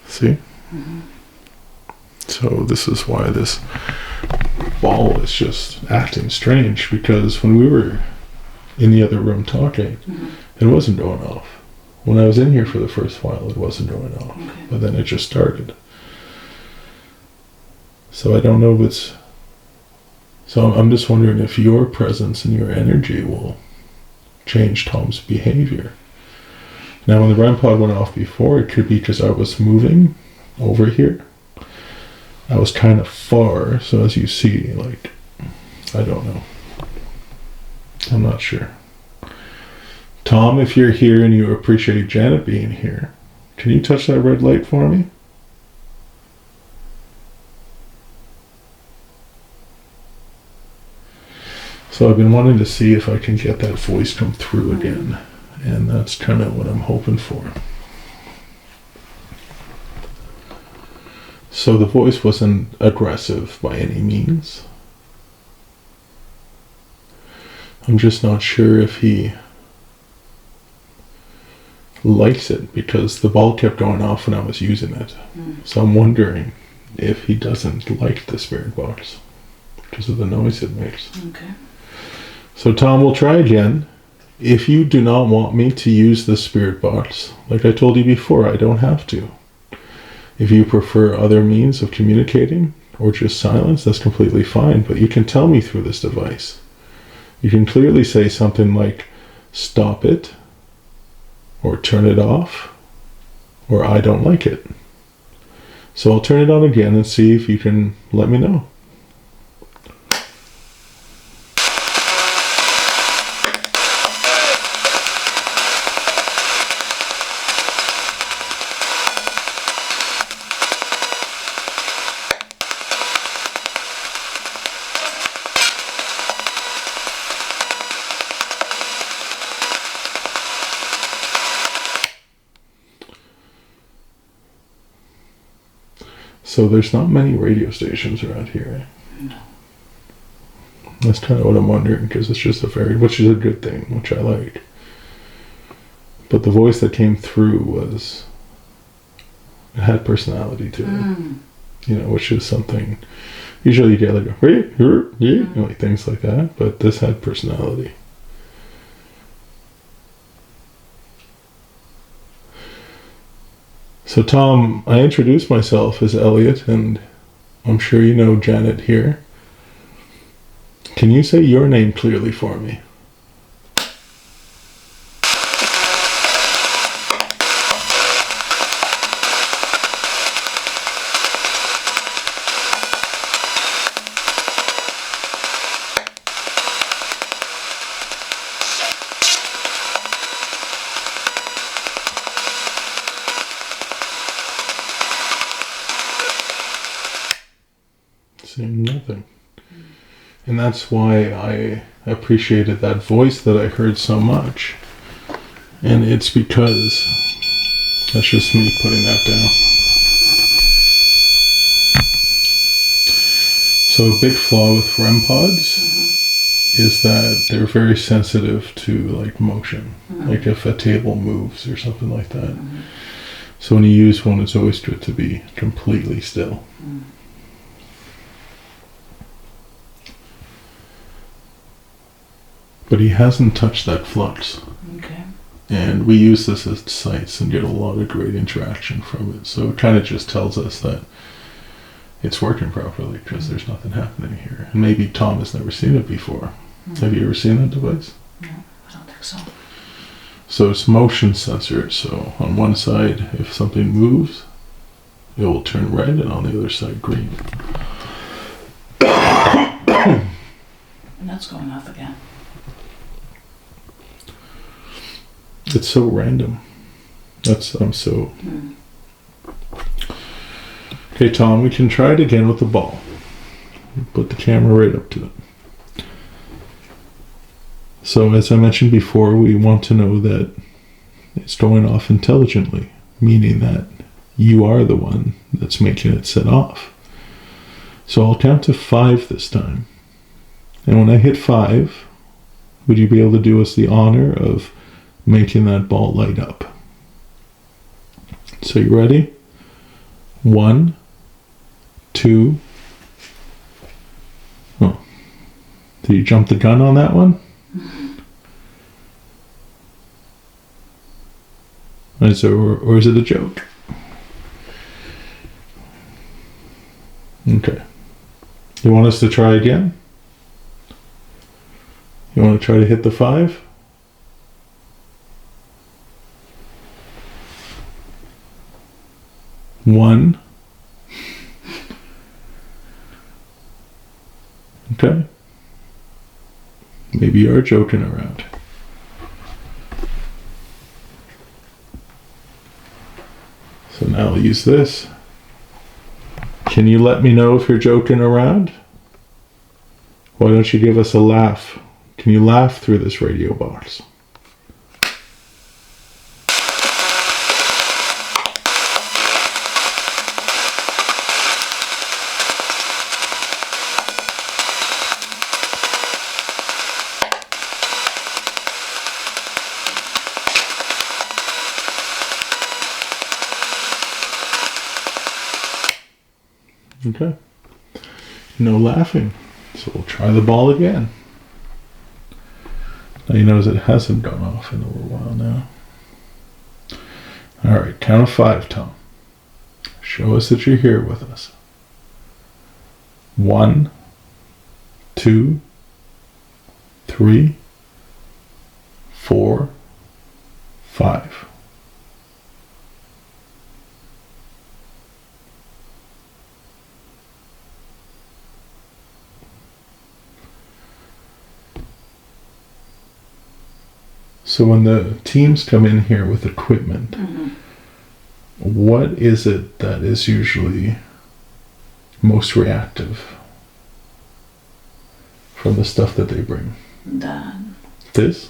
See? So this is why this ball is just acting strange, because when we were in the other room talking, it wasn't going off. When I was in here for the first while, it wasn't going off. Okay. But then it just started. So I don't know if it's... So I'm just wondering if your presence and your energy will change Tom's behavior. Now, when the REM pod went off before, it could be because I was moving over here. I was kind of far, so as you see, like, I don't know. I'm not sure. Tom, if you're here and you appreciate Janet being here, can you touch that red light for me? So I've been wanting to see if I can get that voice come through again. And that's kind of what I'm hoping for. So the voice wasn't aggressive by any means. I'm just not sure if he likes it, because the ball kept going off when I was using it. So I'm wondering if he doesn't like the spirit box because of the noise it makes. Okay. So Tom, we'll try again. If you do not want me to use the spirit box, like I told you before, I don't have to. If you prefer other means of communicating or just silence, that's completely fine, but you can tell me through this device. You can clearly say something like, stop it, or turn it off, or I don't like it. So I'll turn it on again and see if you can let me know. So there's not many radio stations around here. No. That's kind of what I'm wondering, because it's just which is a good thing, which I like. But the voice that came through was It had personality to it. You know, which is something, usually you get like, you know, like things like that, but this had personality. So Tom, I introduced myself as Elliot, and I'm sure you know Janet here. Can you say your name clearly for me? Saying nothing. And that's why I appreciated that voice that I heard so much. And it's because, that's just me putting that down. So a big flaw with REM pods is that they're very sensitive to like motion. Like if a table moves or something like that. So when you use one, it's always good to be completely still. But he hasn't touched that flux. Okay. And we use this as sites and get a lot of great interaction from it. So it kind of just tells us that it's working properly because there's nothing happening here. And maybe Tom has never seen it before. Have you ever seen that device? No, I don't think so. So it's motion sensor. So on one side, if something moves, it will turn red, and on the other side, green. And that's going off again. It's so random. I'm so... Okay, Tom, we can try it again with the ball. Put the camera right up to it. So, as I mentioned before, we want to know that it's going off intelligently, meaning that you are the one that's making it set off. So I'll count to 5 this time. And when I hit 5, would you be able to do us the honor of making that ball light up? So you ready? 1, 2. Oh, did you jump the gun on that one? Or is it a joke? Okay. You want us to try again? You want to try to hit the 5? One. Okay. Maybe you are joking around. So now I'll use this. Can you let me know if you're joking around? Why don't you give us a laugh? Can you laugh through this radio box? Okay. No laughing. So we'll try the ball again. Now you notice it hasn't gone off in a little while now. Alright, count of 5, Tom. Show us that you're here with us. 1, 2, 3, 4, 5. So when the teams come in here with equipment, what is it that is usually most reactive from the stuff that they bring? This?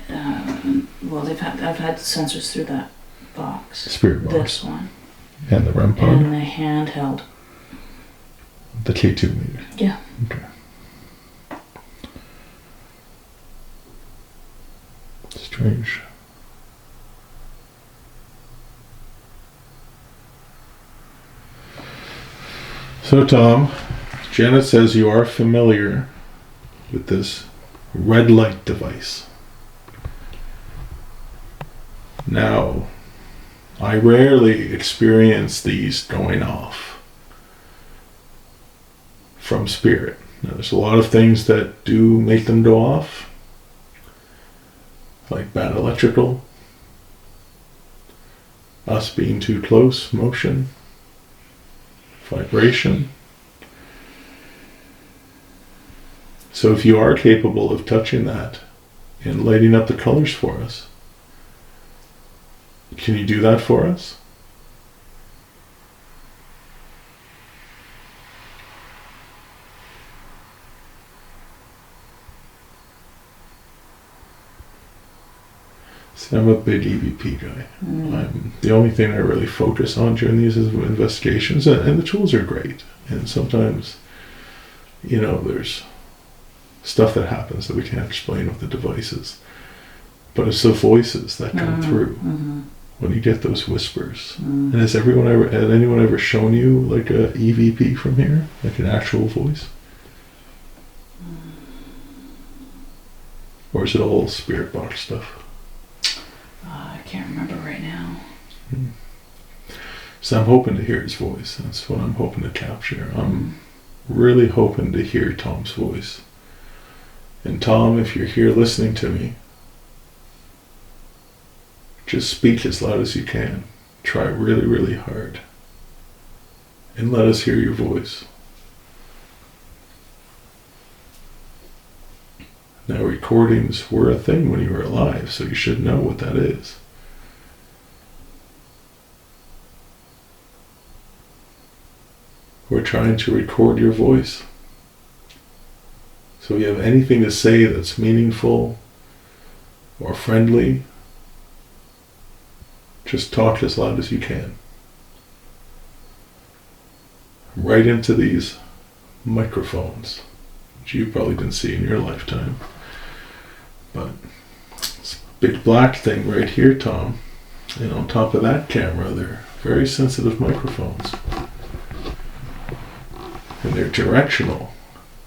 Well, I've had sensors through that box. Spirit box. This one. And the REM pod? And the handheld. The K2 meter? Yeah. Okay. Strange. So Tom, Janet says you are familiar with this red light device. Now, I rarely experience these going off from spirit. Now, there's a lot of things that do make them go off, like bad electrical, us being too close, motion, vibration. So if you are capable of touching that and lighting up the colors for us, can you do that for us? See, I'm a big EVP guy. The only thing I really focus on during these investigations, and the tools are great, and sometimes, there's stuff that happens that we can't explain with the devices, but it's the voices that come through when you get those whispers. And has anyone ever shown you like a EVP from here, like an actual voice? Or is it all spirit box stuff? I can't remember right now. So I'm hoping to hear his voice. That's what I'm hoping to capture. I'm really hoping to hear Tom's voice. And Tom, if you're here listening to me, just speak as loud as you can. Try really, really hard. And let us hear your voice. Now, recordings were a thing when you were alive, so you should know what that is. We're trying to record your voice. So if you have anything to say that's meaningful or friendly, just talk as loud as you can. Right into these microphones, which you probably didn't see in your lifetime. But it's a big black thing right here, Tom. And on top of that camera, they're very sensitive microphones. And they're directional.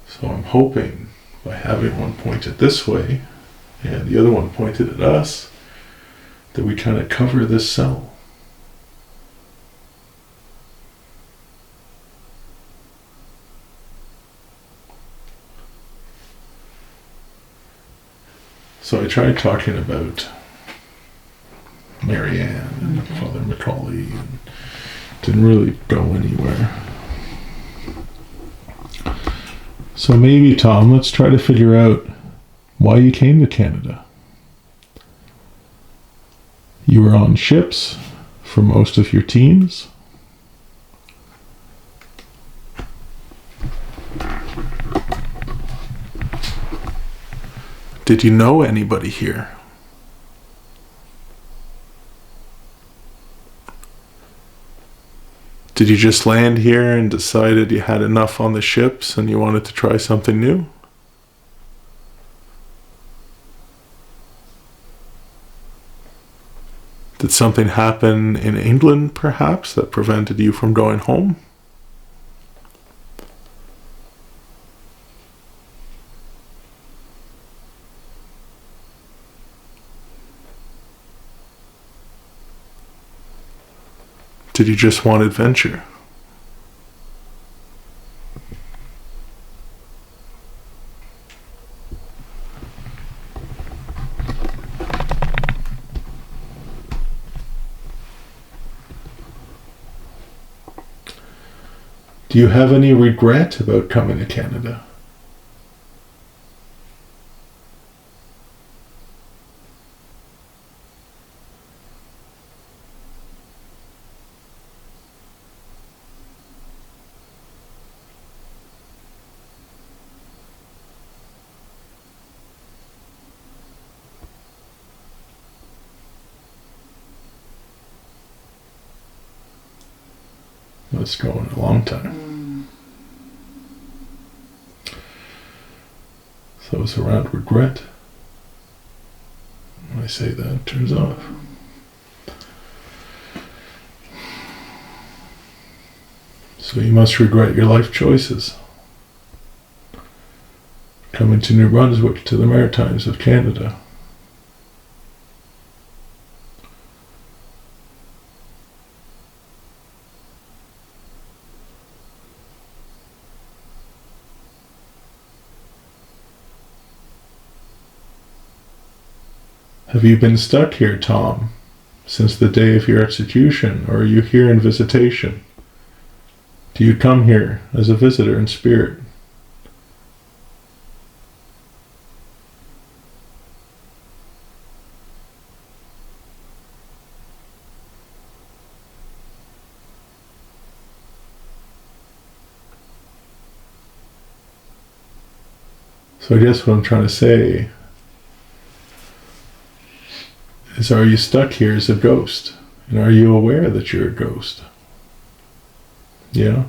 So I'm hoping by having one pointed this way and the other one pointed at us, that we kind of cover this cell. So I tried talking about Marianne and Father Macaulay, and didn't really go anywhere. So maybe, Tom, let's try to figure out why you came to Canada. You were on ships for most of your teens. Did you know anybody here? Did you just land here and decided you had enough on the ships and you wanted to try something new? Did something happen in England, perhaps, that prevented you from going home? Did you just want adventure? Do you have any regret about coming to Canada? Let's go in a long time. So it's around regret. When I say that, it turns off. So you must regret your life choices. Coming to New Brunswick, to the Maritimes of Canada. Have you been stuck here, Tom, since the day of your execution, or are you here in visitation? Do you come here as a visitor in spirit? So I guess what I'm trying to say is, are you stuck here as a ghost? And are you aware that you're a ghost? Yeah?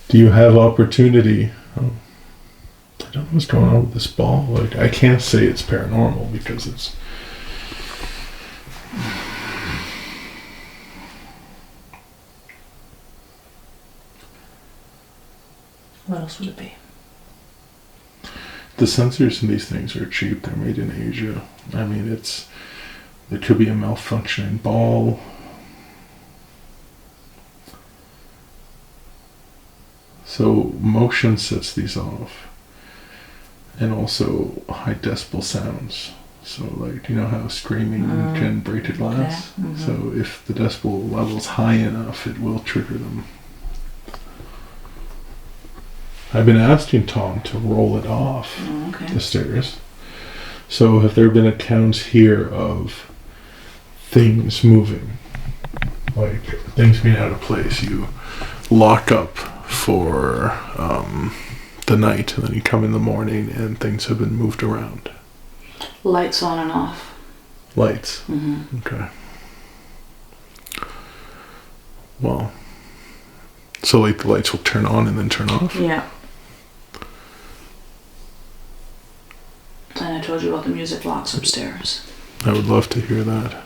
Do you have opportunity? I don't know what's going on with this ball. Like, I can't say it's paranormal because it's... What else would it be? The sensors in these things are cheap. They're made in Asia. I mean, it could be a malfunctioning ball. So motion sets these off. And also high decibel sounds. So like, you know how screaming can break a glass? Okay. Mm-hmm. So if the decibel level's high enough, it will trigger them. I've been asking Tom to roll it off the stairs. So have there been accounts here of things moving? Like things being out of place. You lock up for the night and then you come in the morning and things have been moved around. Lights on and off. Lights? Mm-hmm. Okay. Well, so like the lights will turn on and then turn off? Yeah. And I told you about the music box upstairs. I would love to hear that.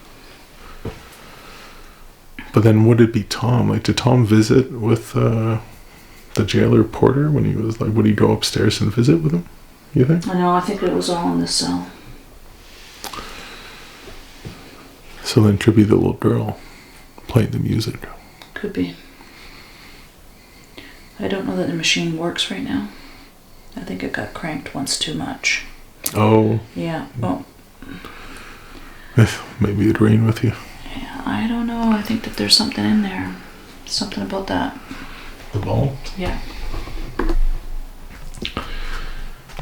But then would it be Tom? Like, did Tom visit with the jailer Porter when he was like, would he go upstairs and visit with him? You think? I think it was all in this cell. So then it could be the little girl playing the music. Could be. I don't know that the machine works right now. I think it got cranked once too much. Oh. Yeah. Well, maybe it'd rain with you. yeah, I don't know. I think that there's something in there. Something about that. The ball? Yeah.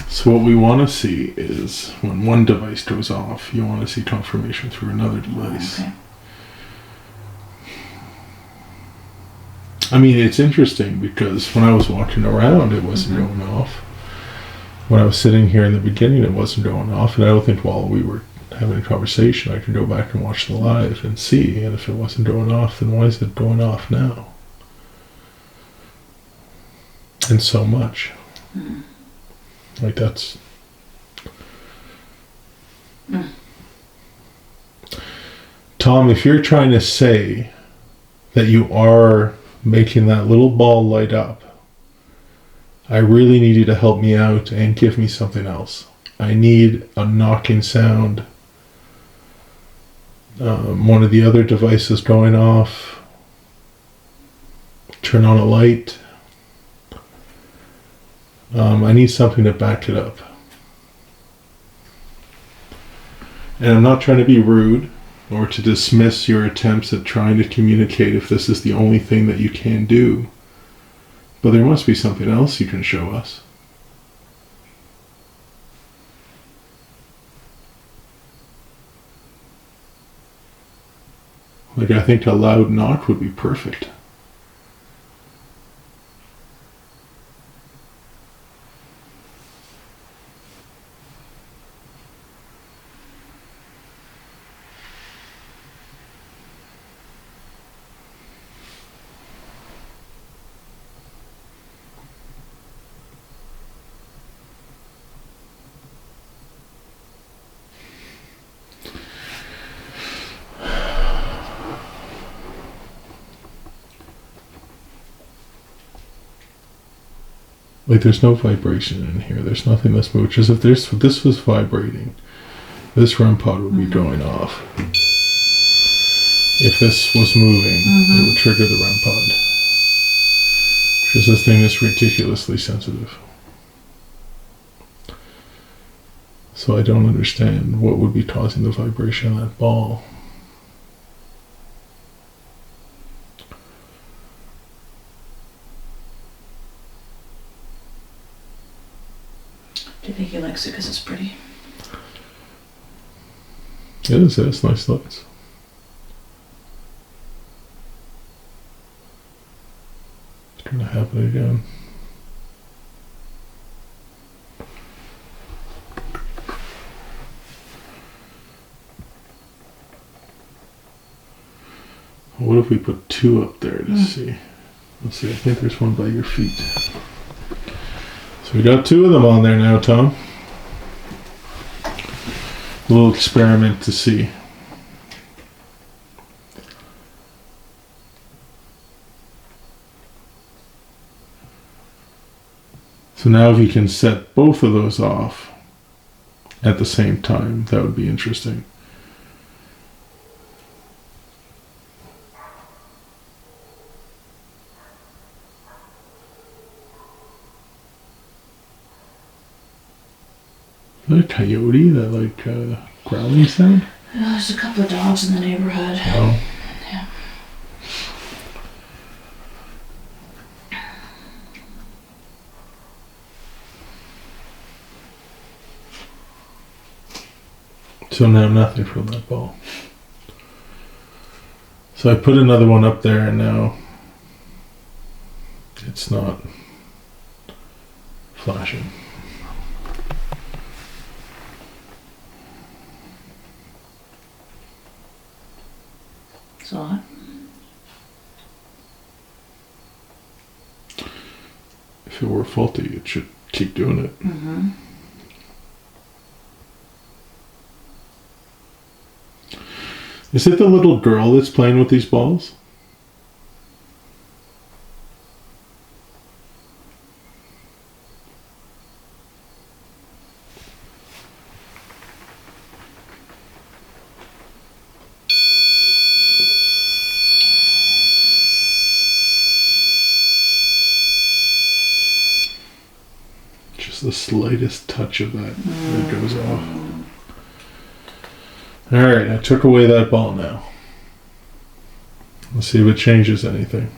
So what we want to see is when one device goes off, you want to see confirmation through another device. Okay. I mean, it's interesting because when I was walking around, it wasn't going off. When I was sitting here in the beginning, it wasn't going off. And I don't think while we were having a conversation, I could go back and watch the live and see. And if it wasn't going off, then why is it going off now? And so much. Mm. Like that's... Tom, if you're trying to say that you are making that little ball light up, I really need you to help me out and give me something else. I need a knocking sound. One of the other devices going off. Turn on a light. I need something to back it up. And I'm not trying to be rude or to dismiss your attempts at trying to communicate if this is the only thing that you can do. But there must be something else you can show us. Like, I think a loud knock would be perfect. Like there's no vibration in here. There's nothing that's moving. Just if this was vibrating, this REM pod would be going off. If this was moving, it would trigger the REM pod. Because this thing is ridiculously sensitive. So I don't understand what would be causing the vibration of that ball. Do you think he likes it because it's pretty? It is, it has nice lights. It's going to happen again. What if we put 2 up there to see? Let's see, I think there's one by your feet. So we got 2 of them on there now, Tom. A little experiment to see. So now if you can set both of those off at the same time, that would be interesting. Is that a coyote? That growling sound? There's a couple of dogs in the neighborhood. Oh. Yeah. So now nothing from that ball. So I put another one up there and now it's not flashing. It's odd. If it were faulty, it should keep doing it. Mm-hmm. Is it the little girl that's playing with these balls? Just the slightest touch of that, it goes off. Alright, I took away that ball now. Let's see if it changes anything.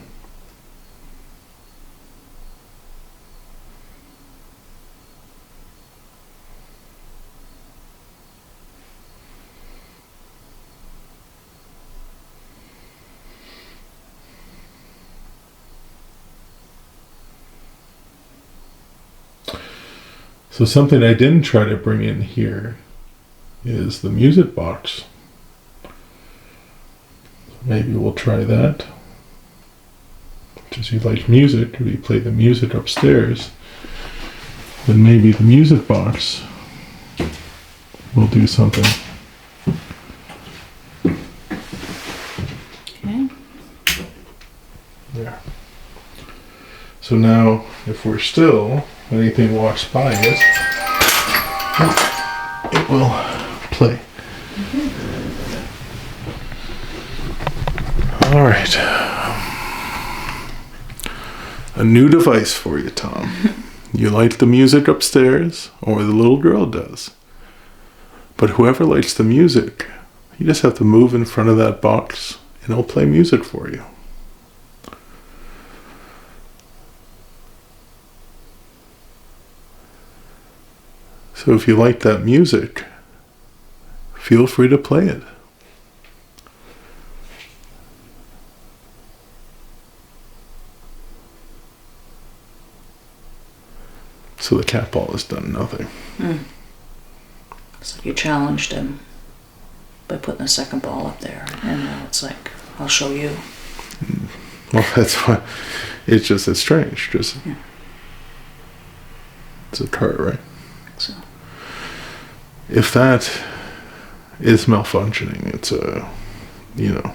So something I didn't try to bring in here is the music box. Maybe we'll try that. Because you like music, if you play the music upstairs, then maybe the music box will do something. Okay. There. So now, if we're still, anything walks by it, it will play. All right. A new device for you, Tom. You like the music upstairs, or the little girl does. But whoever likes the music, you just have to move in front of that box, and it'll play music for you. So if you like that music, feel free to play it. So the cat ball has done nothing. It's like you challenged him by putting a second ball up there, and now it's like, I'll show you. Well, that's why it's strange. It's a cart, right? So. If that is malfunctioning, it's a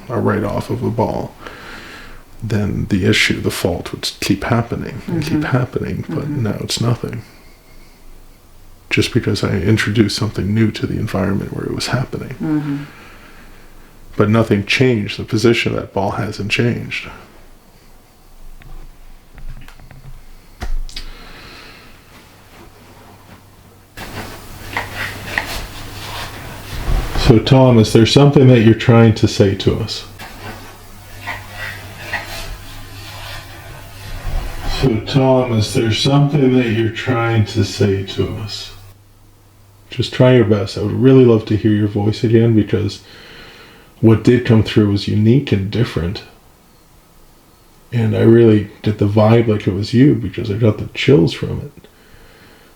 write-off of a ball. then the issue, the fault would keep happening and keep happening, but now it's nothing. Just because I introduced something new to the environment where it was happening. But nothing changed. The position of that ball hasn't changed. So Tom, is there something that you're trying to say to us? So Tom, is there something that you're trying to say to us? Just try your best. I would really love to hear your voice again, because what did come through was unique and different. And I really did the vibe like it was you, because I got the chills from it.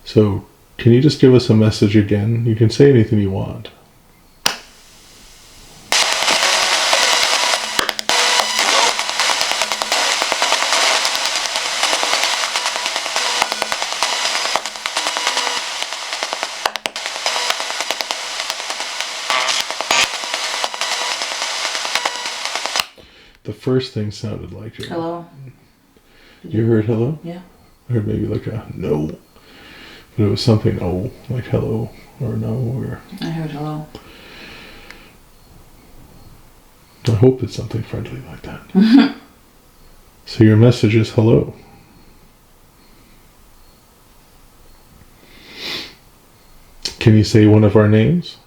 So can you just give us a message again? You can say anything you want. The first thing sounded like it. Hello. You heard hello? Yeah. I heard maybe like a no. But it was something oh, like hello or no or... I heard hello. I hope it's something friendly like that. So your message is hello. Can you say one of our names?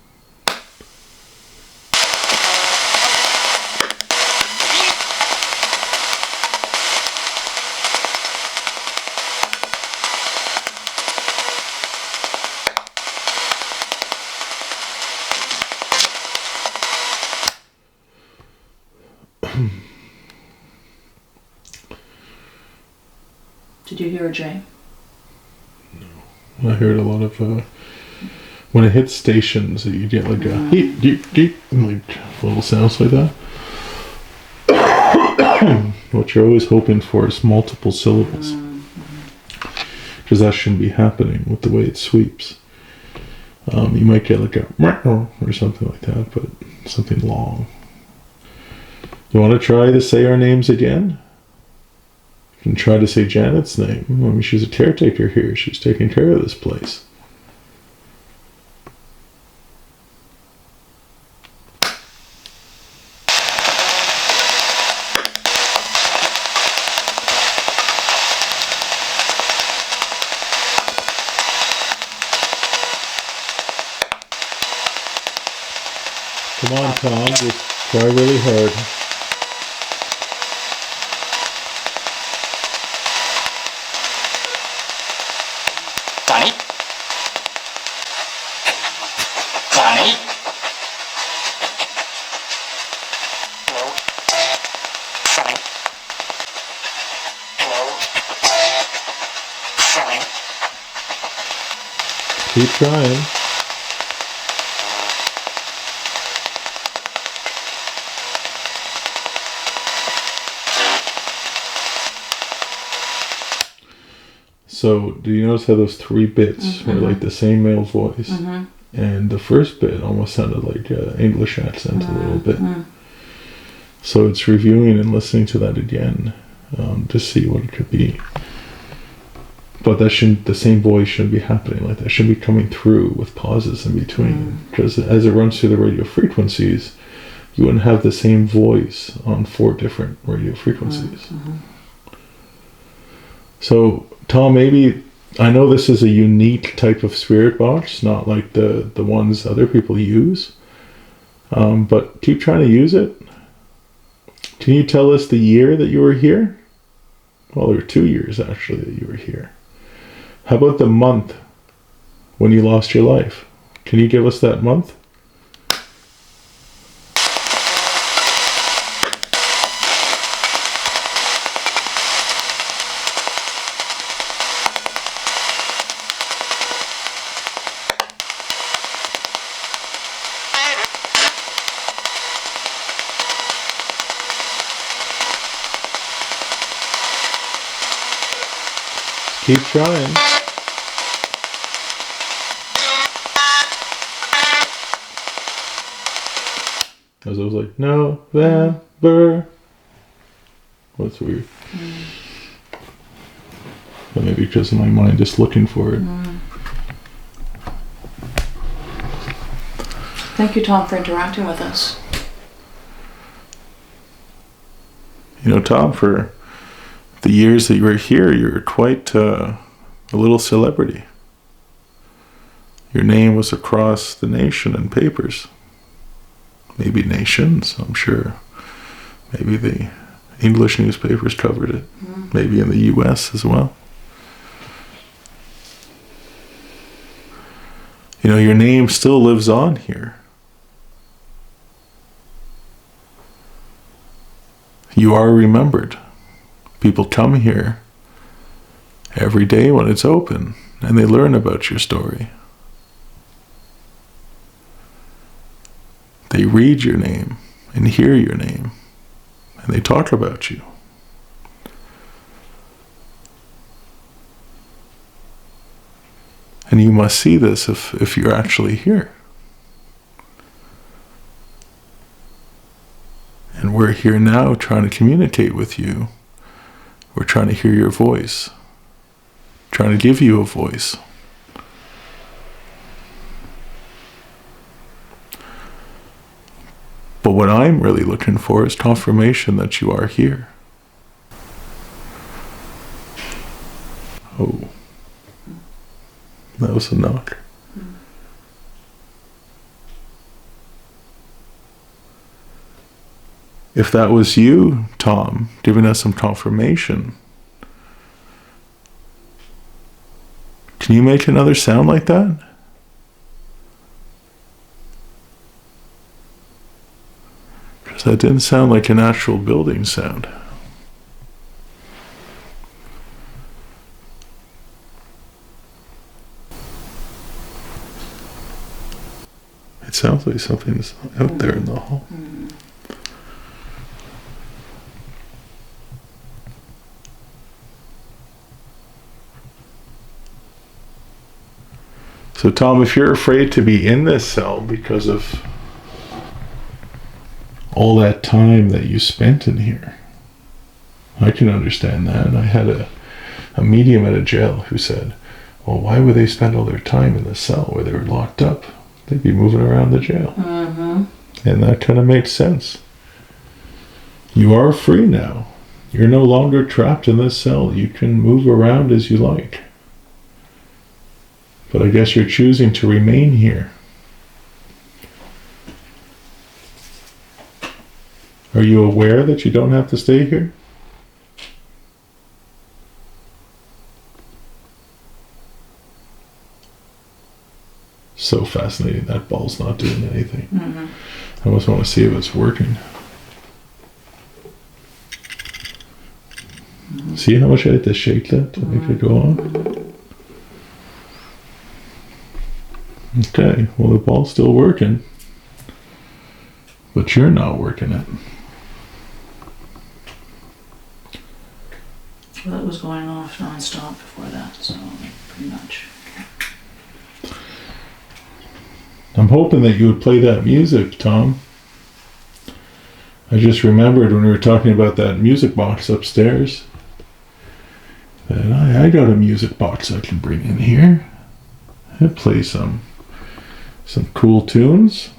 Did you hear a J? No. I heard a lot of, when it hits stations, you get like a deep, deep, deep, like little sounds like that. What you're always hoping for is multiple syllables. Because that shouldn't be happening with the way it sweeps. You might get like a or something like that, but something long. You want to try to say our names again? You can try to say Janet's name. I mean, she's a caretaker here. She's taking care of this place. Come on, Tom. Just try really hard. Johnny? Johnny? Hello? Johnny? Hello? Johnny? Keep trying. So, do you notice how those three bits were like the same male voice? And the first bit almost sounded like an English accent a little bit. So it's reviewing and listening to that again to see what it could be. But that shouldn't, the same voice shouldn't be happening like that. It should be coming through with pauses in between. Because as it runs through the radio frequencies, you wouldn't have the same voice on 4 different radio frequencies. So, Tom, maybe, I know this is a unique type of spirit box, not like the ones other people use, but keep trying to use it. Can you tell us the year that you were here? Well, there were 2 years, actually, that you were here. How about the month when you lost your life? Can you give us that month? Keep trying. As I was like, November. What's weird? But maybe because my mind is looking for it. Thank you, Tom, for interacting with us. You know, Tom, for the years that you were here, you were quite a little celebrity. Your name was across the nation in papers. Maybe nations, I'm sure. Maybe the English newspapers covered it. Maybe in the US as well. You know, your name still lives on here. You are remembered. People come here every day when it's open, and they learn about your story. They read your name and hear your name, and they talk about you. And you must see this if you're actually here. And we're here now trying to communicate with you. We're trying to hear your voice. Trying to give you a voice. But what I'm really looking for is confirmation that you are here. Oh. That was a knock. If that was you, Tom, giving us some confirmation, can you make another sound like that? Because that didn't sound like an actual building sound. It sounds like something's out there in the hall. So Tom, if you're afraid to be in this cell because of all that time that you spent in here, I can understand that. I had a medium at a jail who said, well, why would they spend all their time in the cell where they were locked up? They'd be moving around the jail. And that kind of makes sense. You are free now. You're no longer trapped in this cell. You can move around as you like. But I guess you're choosing to remain here. Are you aware that you don't have to stay here? So fascinating. That ball's not doing anything. I almost want to see if it's working. See how much I had to shake that to make it go on? Okay, well the ball's still working, but you're not working it. Well, it was going off non-stop before that, so pretty much. I'm hoping that you would play that music, Tom. I just remembered when we were talking about that music box upstairs that I got a music box I can bring in here and play some cool tunes.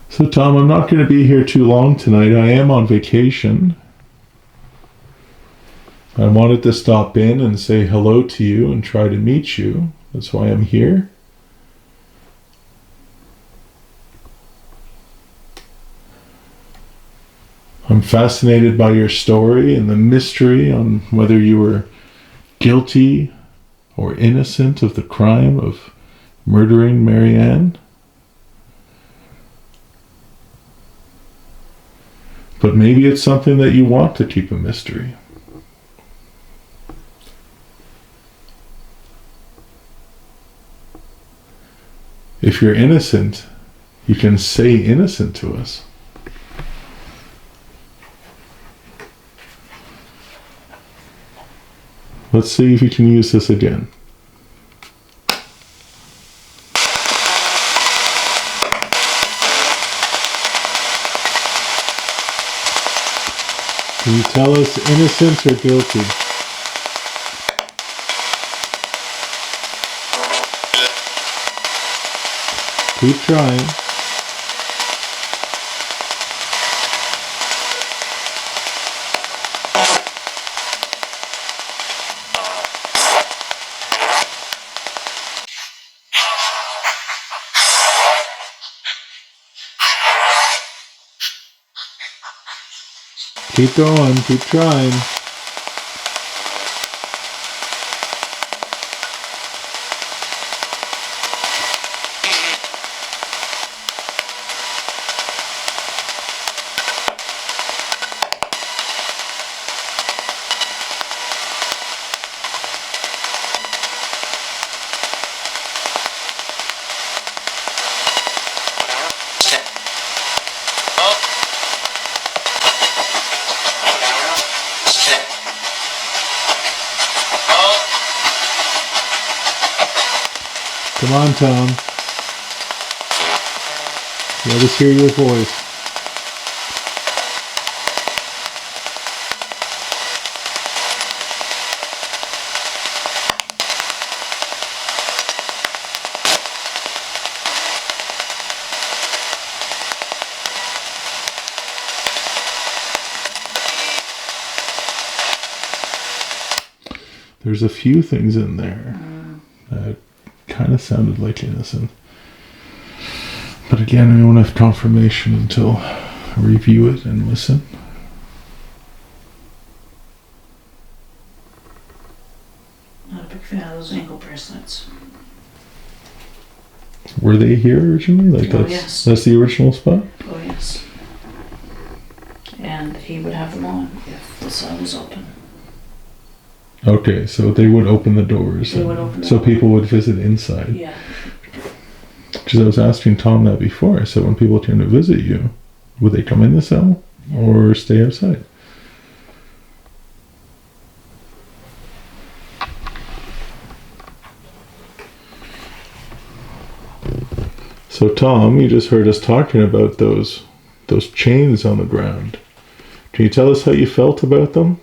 So Tom, I'm not going to be here too long tonight. I am on vacation. I wanted to stop in and say hello to you and try to meet you. That's why I'm here. I'm fascinated by your story and the mystery on whether you were guilty or innocent of the crime of murdering Marianne. But maybe it's something that you want to keep a mystery. If you're innocent, you can say innocent to us. Let's see if you can use this again. Can you tell us innocent or guilty? Keep trying. Keep going, keep trying. Come on, Tom. Let us hear your voice. There's a few things in there that kind of sounded like innocent. But again, we won't have confirmation until I review it and listen. Not a big fan of those ankle bracelets. Were they here originally? Like yes. That's the original spot? Oh, yes. And he would have them on if the cell was open. Okay, so they would open the doors. They would open the so door. people would visit inside. Yeah. Because I was asking Tom that before. I said, when people came to visit you, would they come in the cell or stay outside? So Tom, you just heard us talking about those chains on the ground. Can you tell us how you felt about them?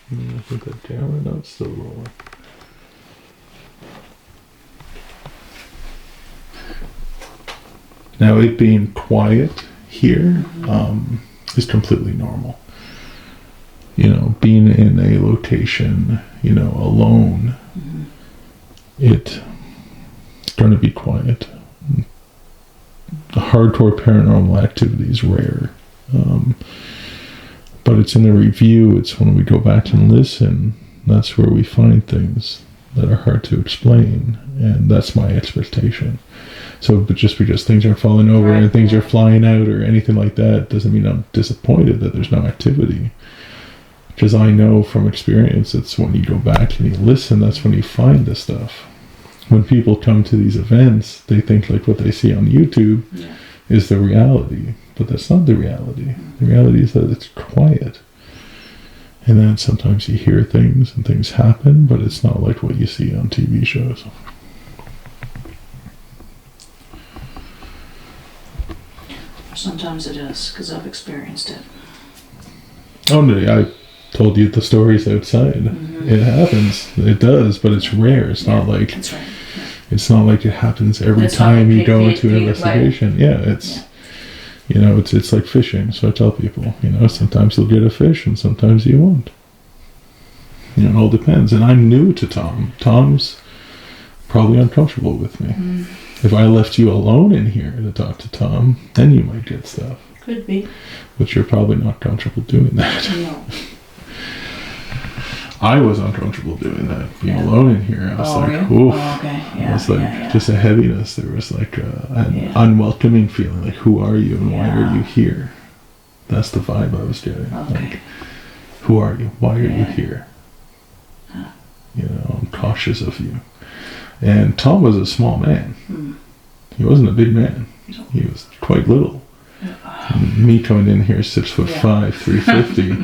I think that camera, no, it's still rolling. Now, it being quiet here is completely normal. You know, being in a location, you know, alone, it's going to be quiet. Hardcore paranormal activity is rare. But it's in the review, it's when we go back and listen, that's where we find things that are hard to explain, and that's my expectation. So, but just because things are falling over and things are flying out or anything like that doesn't mean I'm disappointed that there's no activity. Because I know from experience, it's when you go back and you listen, that's when you find this stuff. When people come to these events, they think like what they see on YouTube is the reality. But that's not the reality. The reality is that it's quiet. And then sometimes you hear things and things happen, but it's not like what you see on TV shows. Sometimes it is, because I've experienced it. Oh no, I told you the stories outside. It happens. It does, but it's rare. It's not like That's right. it's not like it happens every time you go into an investigation. Yeah, it's you know, it's like fishing. So I tell people, you know, sometimes you'll get a fish and sometimes you won't. You know, it all depends. And I'm new to Tom. Tom's probably uncomfortable with me. If I left you alone in here to talk to Tom, then you might get stuff. Could be. But you're probably not comfortable doing that. No. I was uncomfortable doing that. Being Yeah. alone in here, I was like, yeah? oof. Oh, okay. Yeah, It was like yeah. just a heaviness. There was like an Yeah. unwelcoming feeling. Like, who are you and why are Yeah. you here? That's the vibe I was getting. Okay. Like, who are you? Why are you Yeah. here? You know, I'm cautious of you. And Tom was a small man. He wasn't a big man. He was quite little. And me coming in here 6'5", 350,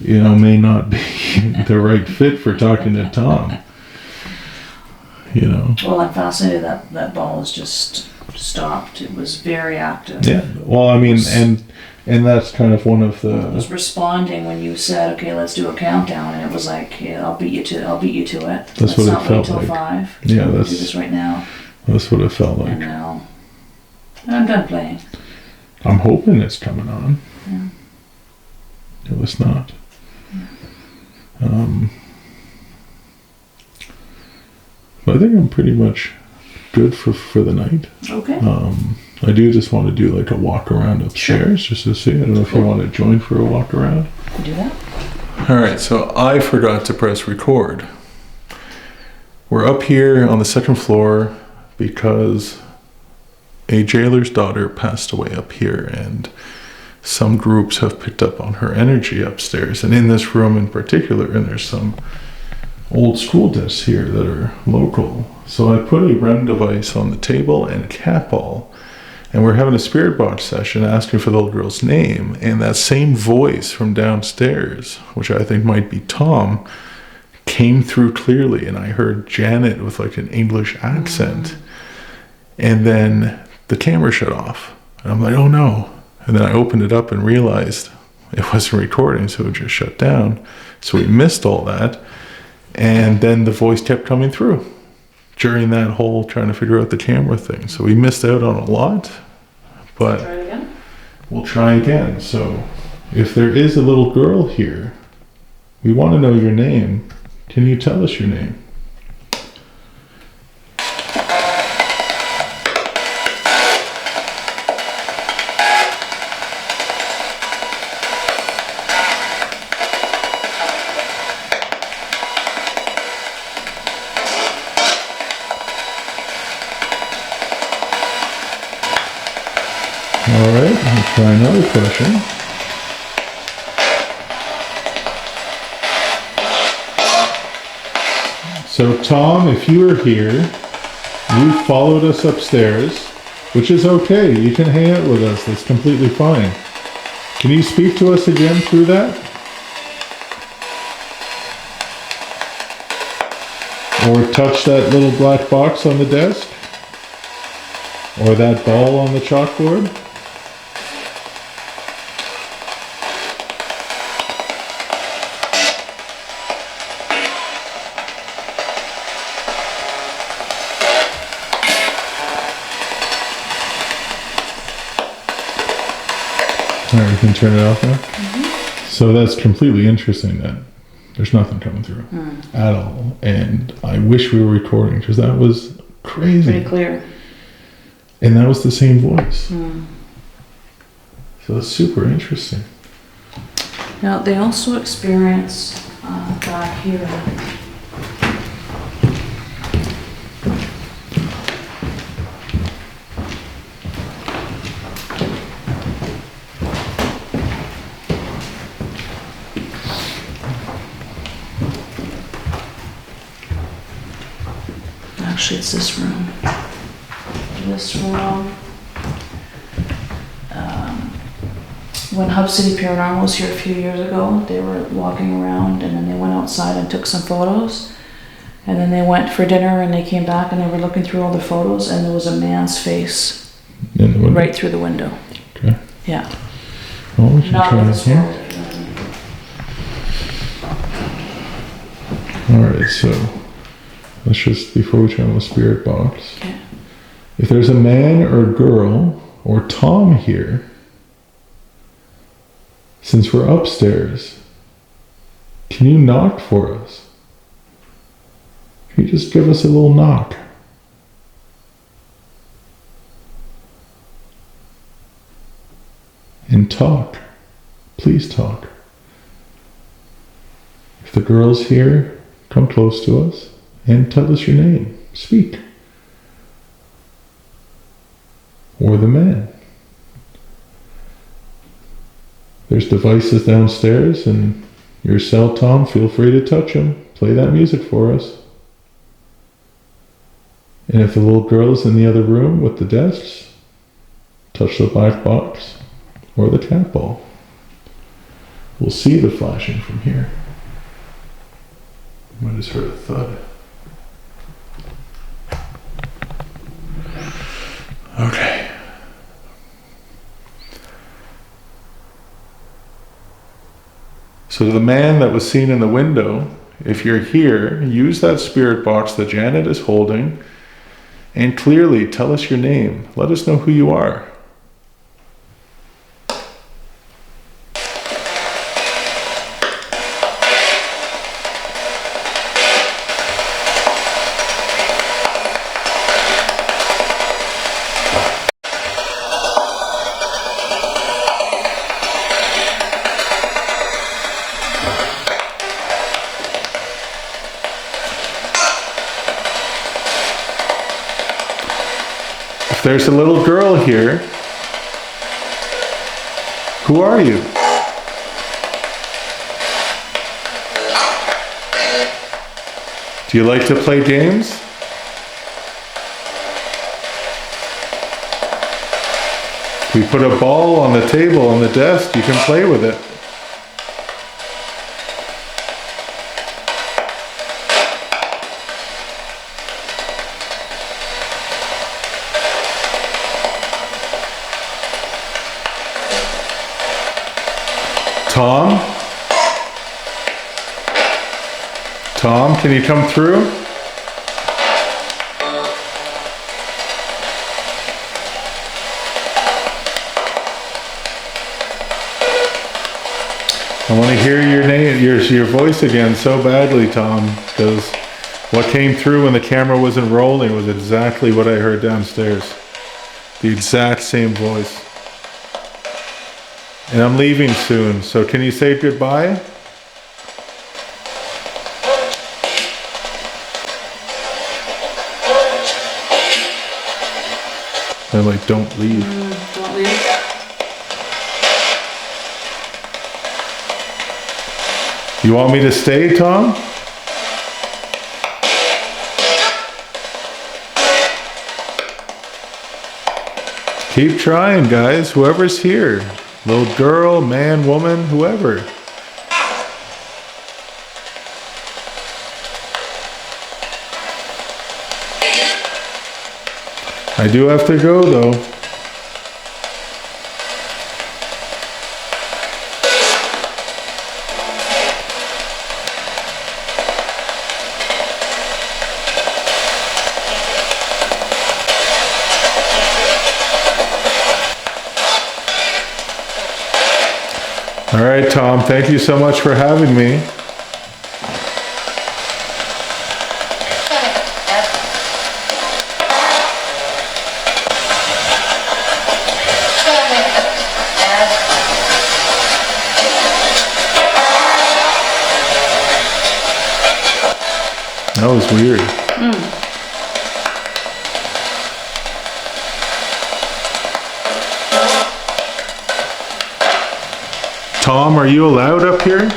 you know, may not be the right fit for talking to Tom. You know. Well, I'm fascinated that ball was just stopped. It was very active. Yeah. Well, I mean, and that's kind of one of It the. was responding when you said, "Okay, let's do a countdown," and it was like, "Yeah, I'll beat you to it." That's let's what it not wait felt till like. 5. Yeah, We'll that's do this right now. That's what it felt And like. now I'm done playing. I'm hoping it's coming on. Yeah. It was not. But I think I'm pretty much good for the night. Okay. I do just want to do like a walk around upstairs just to see. I don't know if you want to join for a walk around. Do that. All right, so I forgot to press record. We're up here on the second floor because a jailer's daughter passed away up here, and some groups have picked up on her energy upstairs. And in this room in particular, and there's some old school desks here that are local. So I put a REM device on the table and a cat ball, and we're having a spirit box session asking for the little girl's name, and that same voice from downstairs, which I think might be Tom, came through clearly, and I heard Janet with like an English accent. And then the camera shut off, and I'm like, oh no. And then I opened it up and realized it wasn't recording, so it just shut down. So we missed all that. And then the voice kept coming through during that whole trying to figure out the camera thing. So we missed out on a lot, but Try it again. we'll try again. So if there is a little girl here, we want to know your name. Can you tell us your name? All right, we'll try another question. So Tom, if you were here, you followed us upstairs, which is okay. You can hang out with us. That's completely fine. Can you speak to us again through that? Or touch that little black box on the desk? Or that ball on the chalkboard? Alright, we can turn it off now? So that's completely interesting then. There's nothing coming through at all. And I wish we were recording because that was crazy. Pretty clear. And that was the same voice. So it's super interesting. Now, they also experience back here. Actually, it's this room. This room. When Hub City Paranormal was here a few years ago, they were walking around and then they went outside and took some photos. And then they went for dinner and they came back and they were looking through all the photos and there was a man's face In the window. right through the window. Okay. Yeah. Well, we can Not try with the this one. story, if you know what I mean. Alright, so let's just, before we turn on the spirit box, Okay. if there's a man or girl or Tom here, since we're upstairs, can you knock for us? Can you just give us a little knock? And talk. Please talk. If the girl's here, come close to us and tell us your name. Speak. Or the man. There's devices downstairs, and your cell, Tom, feel free to touch them. Play that music for us. And if the little girl's in the other room with the desks, touch the black box or the cat ball. We'll see the flashing from here. I just heard a thud. Okay. So the man that was seen in the window, if you're here, use that spirit box that Janet is holding and clearly tell us your name. Let us know who you are. There's a little girl here. Who are you? Do you like to play games? We put a ball on the table on the desk. You can play with it. Tom? Tom, can you come through? I want to hear your name, your voice again so badly, Tom, because what came through when the camera wasn't rolling was exactly what I heard downstairs. The exact same voice. And I'm leaving soon, so can you say goodbye? They're like, don't leave. Don't leave. You want me to stay, Tom? Keep trying, guys, whoever's here. Little girl, man, woman, whoever. I do have to go though. All right, Tom, thank you so much for having me. That was weird. Tom, are you allowed up here?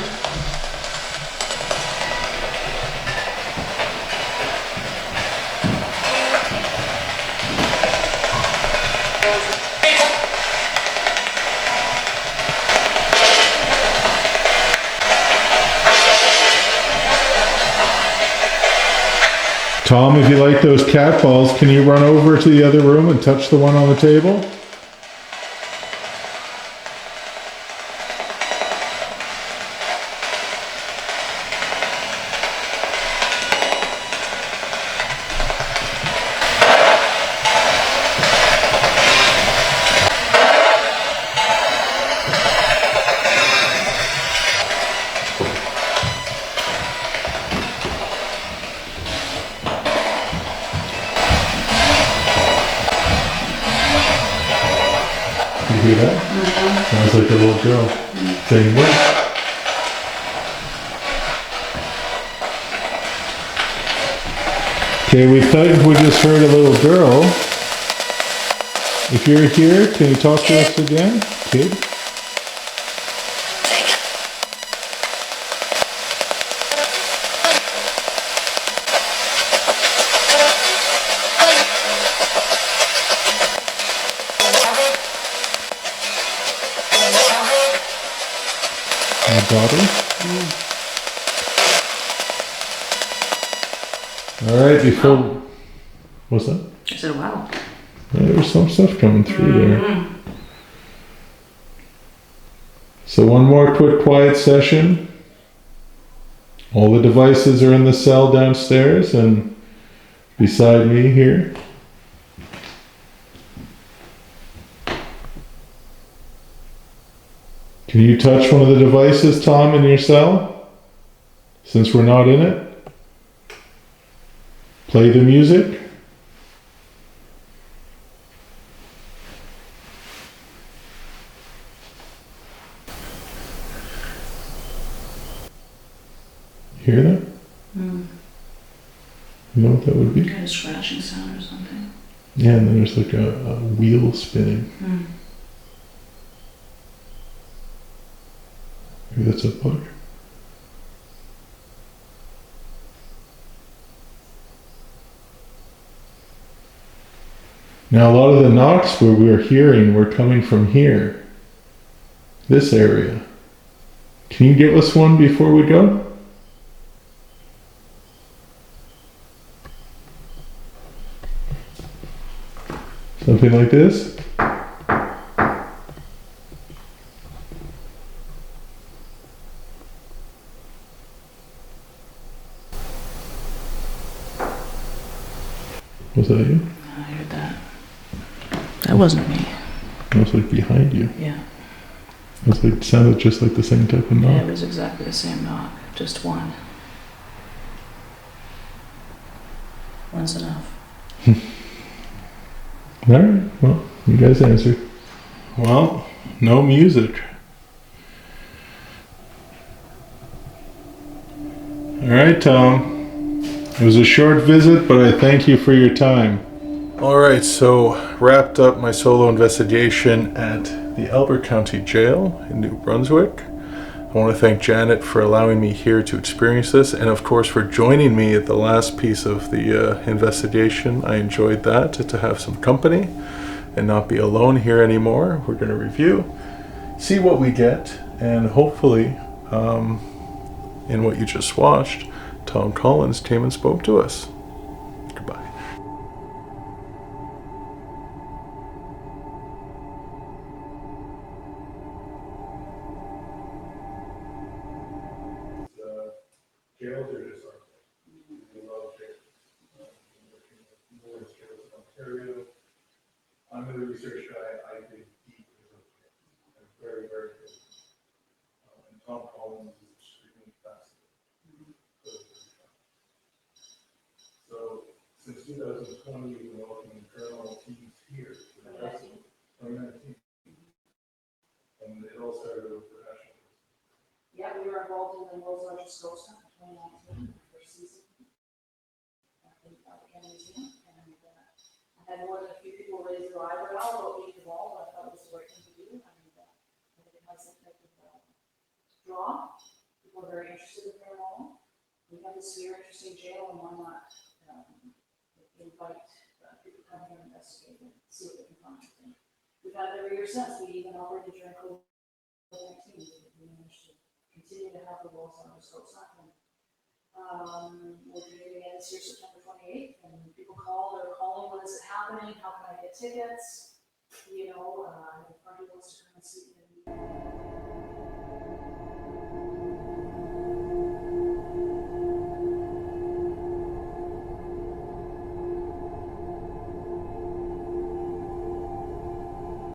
Tom, if you like those cat balls, can you run over to the other room and touch the one on the table? You hear that? Sounds like a little girl saying, "Wait." Okay, we thought we just heard a little girl. If you're here, can you talk to us again? Kid? My daughter? Alright, before... What's that? I said, wow. Yeah, there's some stuff coming through there. So one more quick quiet session. All the devices are in the cell downstairs and beside me here. Can you touch one of the devices, Tom, in your cell? Since we're not in it? Play the music. Hear that? You know what that would be? Kind of scratching sound or something. Yeah, and then there's like a wheel spinning. Maybe that's a bug. Now a lot of the knocks where we're hearing were coming from here. This area. Can you give us one before we go? Something like this? Was that you? I heard that. That wasn't me. It was like behind you. Yeah. It was like, sounded just like the same type of knock. Yeah, it was exactly the same knock, just one. One's enough. Alright, well, you guys answered. Well, no music. Alright, Tom. It was a short visit, but I thank you for your time. Alright, so wrapped up my solo investigation at the Albert County Jail in New Brunswick. I want to thank Janet for allowing me here to experience this, and of course for joining me at the last piece of the investigation. I enjoyed that, to have some company and not be alone here anymore. We're going to review, see what we get, and hopefully in what you just watched, Tom Collins came and spoke to us. Goodbye. Jailors are just our thing. We love jails. Working with numerous jails in Ontario. I'm the research guy. I dig deep into those jails. I'm very, very good. And Tom Collins is extremely fascinating. So, since 2020, we've been welcoming paranormal teams here to the festival. 2019. And it all started with professionals. Yeah, we were involved in the world's largest ghost hunt in 2019, the first season. I think about the County Museum, and I had more than a few people raise their eyebrow about being involved. I thought it was the right thing to do. I mean, I think it has some type of draw. People are very interested in paranormal. We have this very interesting jail, and why not invite people to come here and investigate and see what they can find. And we've had it every year since. We even operated during COVID-19. We managed to continue to have the world's largest ghost hunt. We're doing it again this year, September 28th, and people they're calling, when is it happening? How can I get tickets? You know, if somebody wants to come and see it.